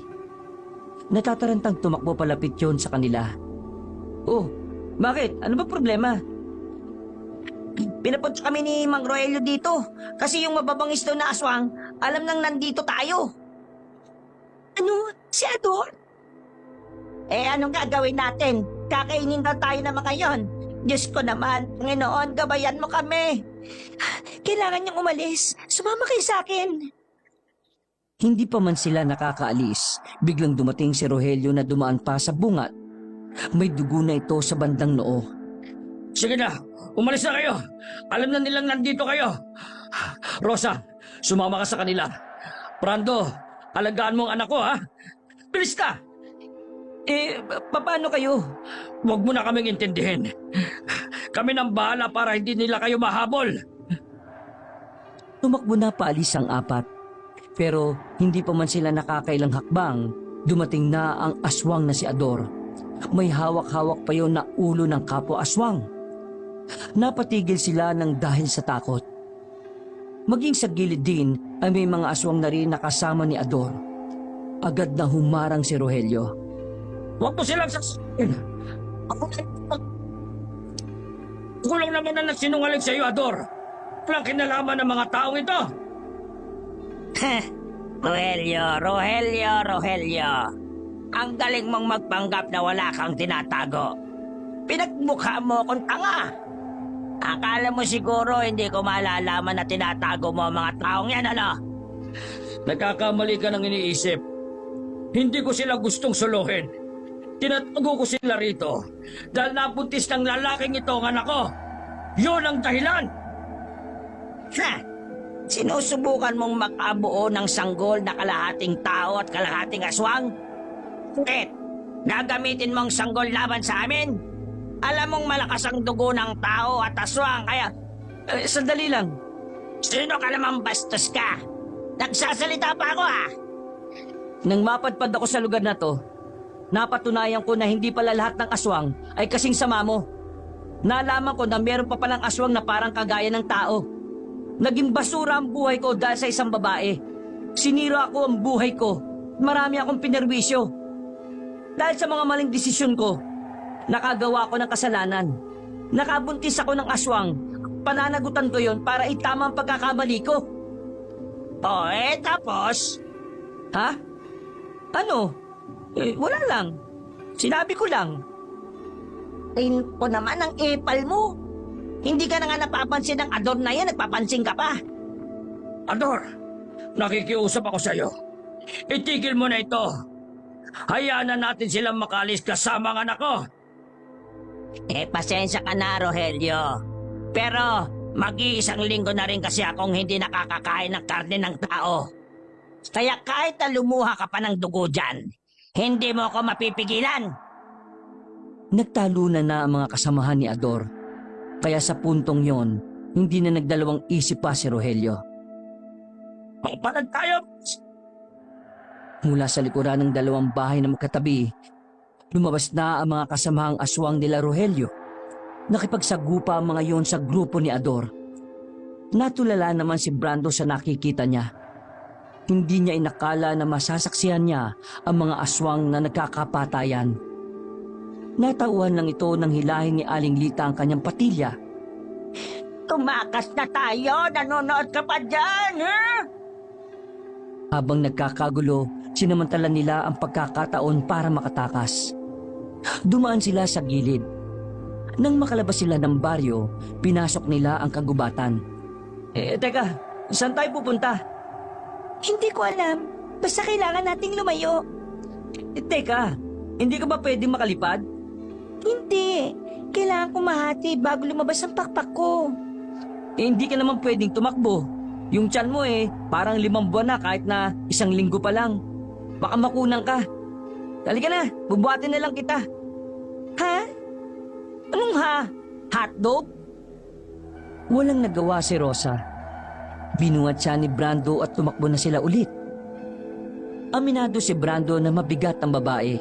[SPEAKER 1] Natatarantang tumakbo palapit yon sa kanila. Oh, bakit? Ano ba problema?
[SPEAKER 2] Pinapunta kami ni Mang Roelio dito kasi yung mababangis daw na aswang alam nang nandito tayo. Ano? Si Ador? Anong gagawin natin? Kakainin daw tayo ng mga yon. Diyos ko naman, Panginoon, gabayan mo kami. Kailangan niyang umalis. Sumama kayo sa akin.
[SPEAKER 1] Hindi pa man sila nakakaalis, biglang dumating si Rogelio na dumaan pa sa bungat. May dugo na ito sa bandang noo.
[SPEAKER 3] Sige na, umalis na kayo. Alam na nilang nandito kayo. Rosa, sumama ka sa kanila. Brando, alagaan mo ang anak ko, ha? Bilis ka!
[SPEAKER 1] Paano kayo?
[SPEAKER 3] Huwag mo na kaming intindihin. Kami nang bahala para hindi nila kayo mahabol.
[SPEAKER 1] Tumakbo na paalis ang apat. Pero hindi pa man sila nakakailang hakbang, dumating na ang aswang na si Ador. May hawak-hawak pa yon na ulo ng kapwa aswang. Napatigil sila ng dahil sa takot. Maging sa gilid din ay may mga aswang na rin nakasama ni Ador. Agad na humarang si Rogelio.
[SPEAKER 3] Huwag mo silang sasakin. Ako lang naman na nagsinungaling sa iyo, Ador. Walang kinalaman ng mga taong ito.
[SPEAKER 2] Rogelio. Ang galing mong magpanggap na wala kang tinatago. Pinagmukha mo akong tanga. Akala mo siguro hindi ko malalaman na tinatago mo ang mga taong yan, ano?
[SPEAKER 3] Nagkakamali ka ng iniisip. Hindi ko sila gustong suluhin. Tinatago ko sila rito dahil nabuntis ng lalaking ito ang anak ko. Yun ang dahilan.
[SPEAKER 2] Sinusubukan mong makabuo ng sanggol na kalahating tao at kalahating aswang? Bakit? Gagamitin mong sanggol laban sa amin? Alam mong malakas ang dugo ng tao at aswang, kaya...
[SPEAKER 1] Sandali lang.
[SPEAKER 2] Sino ka namang bastos ka? Nagsasalita pa ako, ha?
[SPEAKER 1] Nang mapadpad ako sa lugar na to, napatunayan ko na hindi pala lahat ng aswang ay kasing sama mo. Nalaman ko na meron pa palang aswang na parang kagaya ng tao. Naging basura ang buhay ko dahil sa isang babae. Sinira ko ang buhay ko. Marami akong pinerwisyo. Dahil sa mga maling desisyon ko, nakagawa ko ng kasalanan. Nakabuntis ako ng aswang. Pananagutan ko yon para itama ang pagkakamali ko.
[SPEAKER 2] Tapos?
[SPEAKER 1] Ha? Ano? Wala lang. Sinabi ko lang.
[SPEAKER 2] Tingin ko naman ang epal mo. Hindi ka na nga napapansin ng Ador na yan, nagpapansin ka pa.
[SPEAKER 3] Ador, nakikiusap ako sa iyo. Itigil mo na ito. Hayaan na natin silang makalis kasama ang anak ko.
[SPEAKER 2] Pasensya ka na, Rogelio. Pero mag-iisang linggo na rin kasi akong hindi nakakakain ng karne ng tao. Kaya kahit na lumuha ka pa ng dugo dyan, hindi mo ako mapipigilan.
[SPEAKER 1] Nagtalunan na ang mga kasamahan ni Ador. Kaya sa puntong yon, hindi na nagdalawang isip pa si Rogelio.
[SPEAKER 3] Magpanag tayo!
[SPEAKER 1] Mula sa likuran ng dalawang bahay na magkatabi, lumabas na ang mga kasamahang aswang nila Rogelio. Nakipagsagupa ang mga yon sa grupo ni Ador. Natulala naman si Brando sa nakikita niya. Hindi niya inakala na masasaksihan niya ang mga aswang na nagkakapatayan. Natauhan lang ito nang hilahin ni Aling Lita ang kanyang patilya.
[SPEAKER 2] Tumakas na tayo! Nanonood ka pa dyan, ha?
[SPEAKER 1] Habang nagkakagulo, sinamantala nila ang pagkakataon para makatakas. Dumaan sila sa gilid. Nang makalabas sila ng baryo, pinasok nila ang kagubatan. Teka, saan tayo pupunta?
[SPEAKER 2] Hindi ko alam. Basta kailangan nating lumayo.
[SPEAKER 1] Teka, hindi ka ba pwedeng makalipad?
[SPEAKER 2] Hindi. Kailangan ko mahati bago lumabas ang pakpak ko.
[SPEAKER 1] Hindi ka naman pwedeng tumakbo. Yung tiyan mo parang 5 buwan na kahit na 1 linggo pa lang. Baka makunang ka. Halika na, bubuhatin na lang kita.
[SPEAKER 2] Ha?
[SPEAKER 1] Anong ha? Hotdog? Walang nagawa si Rosa. Binuhat siya ni Brando at tumakbo na sila ulit. Aminado si Brando na mabigat ang babae.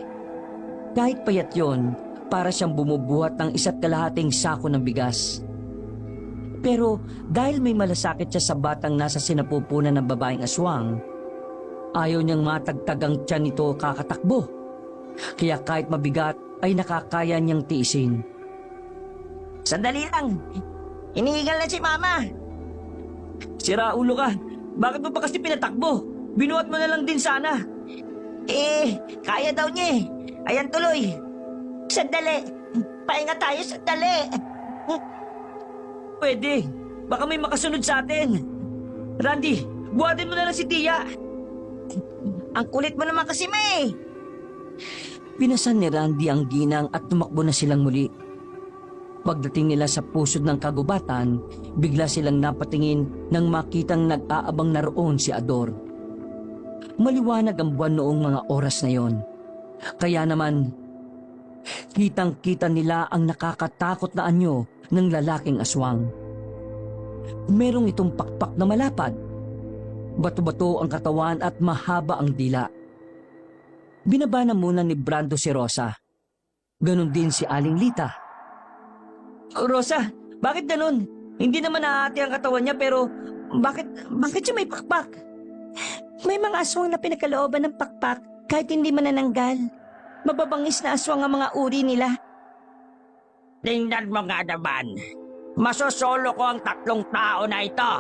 [SPEAKER 1] Kahit payat yon, para siyang bumubuhat ng 1.5 sako ng bigas. Pero dahil may malasakit siya sa batang nasa sinapupunan ng babaeng aswang, ayaw niyang matagtag ang tiyan nito kakatakbo. Kaya kahit mabigat ay nakakaya niyang tiisin.
[SPEAKER 2] Sandali lang. Iniigal na si Mama.
[SPEAKER 1] Sira ulo ka. Bakit mo pa kasi pinatakbo? Binuhat mo na lang din sana.
[SPEAKER 2] Kaya daw niya eh. Ayan tuloy. Sandali. Pahinga tayo sandali.
[SPEAKER 1] Pwede. Baka may makasunod sa atin. Randy, buhatin mo na lang si Tia.
[SPEAKER 2] Ang kulit mo naman kasi, May.
[SPEAKER 1] Pinasan ni Randy ang ginang at tumakbo na silang muli. Pagdating nila sa pusod ng kagubatan, bigla silang napatingin nang makitang nag-aabang na roon si Ador. Maliwanag ang buwan noong mga oras na yon. Kaya naman, kitang-kita nila ang nakakatakot na anyo ng lalaking aswang. Merong itong pakpak na malapad. Bato-bato ang katawan at mahaba ang dila. Binaba na muna ni Brando si Rosa. Ganon din si Aling Lita. Rosa, bakit ganon? Hindi naman naahati ang katawan niya pero bakit siya may pakpak?
[SPEAKER 2] May mga aswang na pinagkalooban ng pakpak kahit hindi manananggal. Mababangis na aswang ang mga uri nila. Tingnan mo nga naman. Masosolo ko ang 3 tao na ito.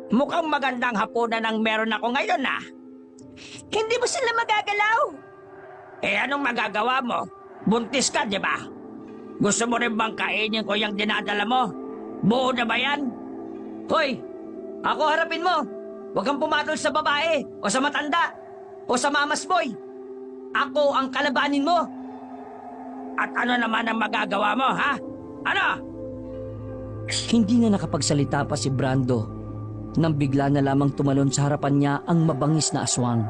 [SPEAKER 2] Mukhang magandang hapunan ang meron ako ngayon Hindi mo sila magagalaw. Anong magagawa mo? Buntis ka, di ba? Gusto mo rin bang kainin ko yung dinadala mo? Buo na ba yan? Hoy! Ako harapin mo! Huwag kang pumatol sa babae o sa matanda o sa mamas boy. Ako ang kalabanin mo. At ano naman ang magagawa mo, ha? Ano? Hindi na nakapagsalita pa si Brando nang bigla na lamang tumalon sa harapan niya ang mabangis na aswang.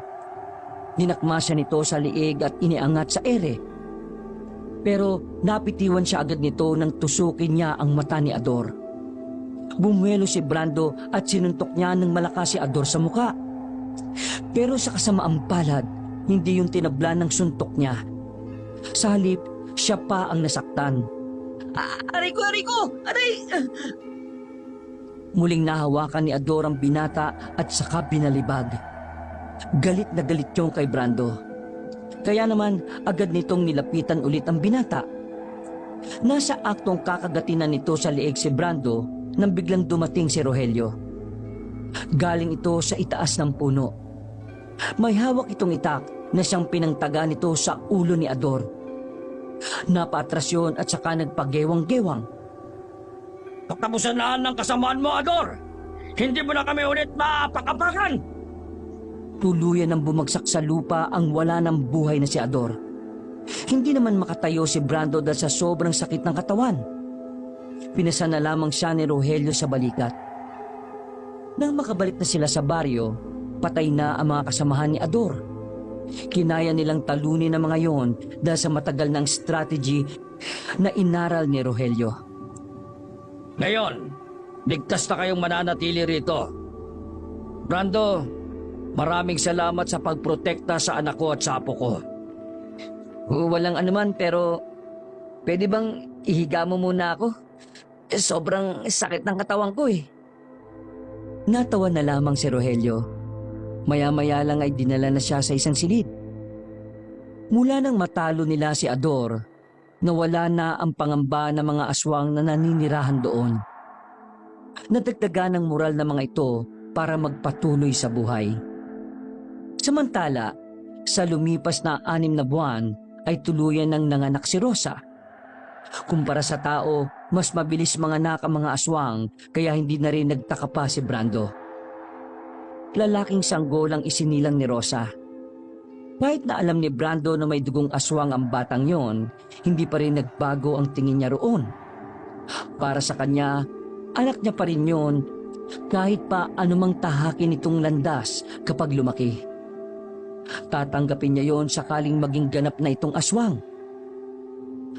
[SPEAKER 2] Dinakma siya nito sa liig at iniangat sa ere. Pero napitiwan siya agad nito nang tusukin niya ang mata ni Ador. Bumuelo si Brando at sinuntok niya ng malakas si Ador sa muka. Pero sa kasamaang palad, hindi yung tinablan ng suntok niya. Sa halip, siya pa ang nasaktan. Aray ko! Aray! Muling nahawakan ni Ador ang binata at saka binalibag. Galit na galit yung kay Brando. Kaya naman agad nitong nilapitan ulit ang binata. Nasa aktong kakagatin na nito sa liig si Brando nang biglang dumating si Rogelio. Galing ito sa itaas ng puno. May hawak itong itak na siyang pinangtaga nito sa ulo ni Ador. Napaatras yun at saka nagpagewang-gewang. Pagtapusan na ng kasamaan mo, Ador! Hindi mo na kami ulit mapakapakan! Tuluyan ang bumagsak sa lupa ang wala ng buhay na si Ador. Hindi naman makatayo si Brando dahil sa sobrang sakit ng katawan. Pinasan na lamang siya ni Rogelio sa balikat. Nang makabalik na sila sa baryo, patay na ang mga kasamahan ni Ador. Kinaya nilang talunin ang mga yon dahil sa matagal ng strategy na inaral ni Rogelio. Ngayon, ligtas na kayong mananatili rito. Brando, maraming salamat sa pagprotekta sa anak ko at sa apo ko. Walang anuman pero pwede bang ihiga mo muna ako? Sobrang sakit ng katawan ko Natawa na lamang si Rogelio. Maya-maya lang ay dinala na siya sa isang silid. Mula nang matalo nila si Ador, nawala na ang pangamba ng mga aswang na naninirahan doon. Nadagdagan ang moral ng mga ito para magpatuloy sa buhay. Samantala, sa lumipas na 6 na buwan ay tuluyan ng nanganak si Rosa.
[SPEAKER 1] Kumpara sa tao, mas mabilis manganak ang mga aswang kaya hindi na rin nagtaka pa si Brando. Lalaking sanggol ang isinilang ni Rosa. Kahit na alam ni Brando na may dugong aswang ang batang yon, hindi pa rin nagbago ang tingin niya roon. Para sa kanya, anak niya pa rin yun kahit pa anumang tahakin itong landas kapag lumaki. Tatanggapin niya yon sakaling maging ganap na itong aswang.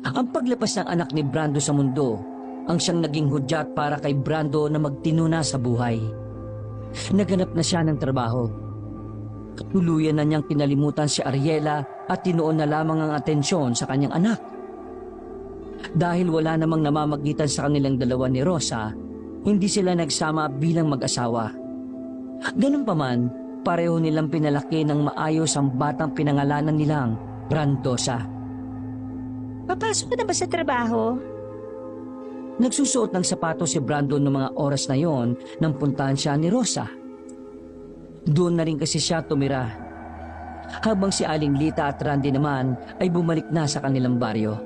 [SPEAKER 1] Ang paglapas ng anak ni Brando sa mundo ang siyang naging hudyat para kay Brando na magtinuna sa buhay. Naganap na siya ng trabaho. Tuluyan na niyang kinalimutan si Ariela at tinuon na lamang ang atensyon sa kanyang anak. Dahil wala namang namamagitan sa kanilang dalawa ni Rosa, hindi sila nagsama bilang mag-asawa. Ganun pa man, pareho nilang pinalaki ng maayos ang batang pinangalanan nilang Brandosa.
[SPEAKER 2] Papasok ka na ba sa trabaho?
[SPEAKER 1] Nagsusuot ng sapatos si Brando noong mga oras na yon nang puntahan siya ni Rosa. Doon na rin kasi siya tumira. Habang si Aling Lita at Randy naman ay bumalik na sa kanilang baryo.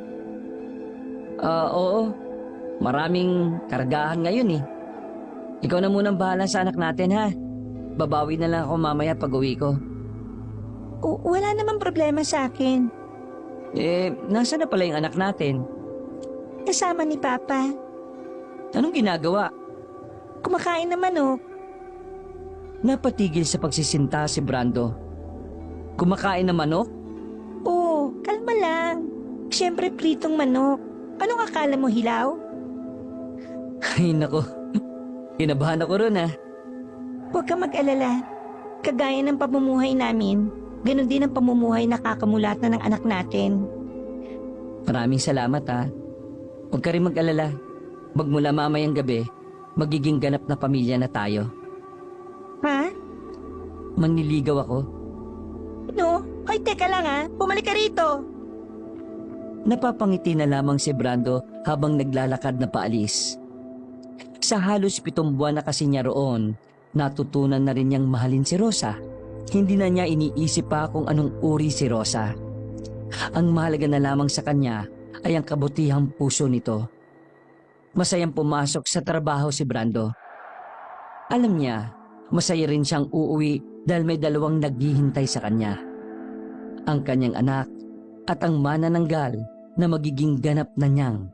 [SPEAKER 1] Oo. Maraming kargahan ngayon eh. Ikaw na munang bahala sa anak natin ha. Babawi na lang ako mamaya pag uwi ko.
[SPEAKER 2] Wala namang problema sa akin.
[SPEAKER 1] Nasa na pala yung anak natin?
[SPEAKER 2] Kasama ni Papa.
[SPEAKER 1] Anong ginagawa?
[SPEAKER 2] Kumakain na manok.
[SPEAKER 1] Napatigil sa pagsisinta si Brando. Kumakain na manok?
[SPEAKER 2] Oo, kalma lang. Siyempre pritong manok. Anong akala mo, hilaw?
[SPEAKER 1] Ay nako, kinabahan ako ron ah.
[SPEAKER 2] Huwag ka mag-alala. Kagaya ng pamumuhay namin, ganun din ang pamumuhay na kakamulatan ng anak natin.
[SPEAKER 1] Maraming salamat ha. Huwag ka rin mag-alala. Magmula mamayang gabi, magiging ganap na pamilya na tayo.
[SPEAKER 2] Ha?
[SPEAKER 1] Manliligaw ako.
[SPEAKER 2] No? Hoy, teka lang ha. Bumalik ka rito.
[SPEAKER 1] Napapangiti na lamang si Brando habang naglalakad na paalis. Sa halos 7 buwan na kasi niya roon, natutunan na rin niyang mahalin si Rosa. Hindi na niya iniisip pa kung anong uri si Rosa. Ang mahalaga na lamang sa kanya ay ang kabutihang puso nito. Masayang pumasok sa trabaho si Brando. Alam niya, masaya rin siyang uuwi dahil may 2 naghihintay sa kanya. Ang kanyang anak at ang manananggal na magiging ganap na niyang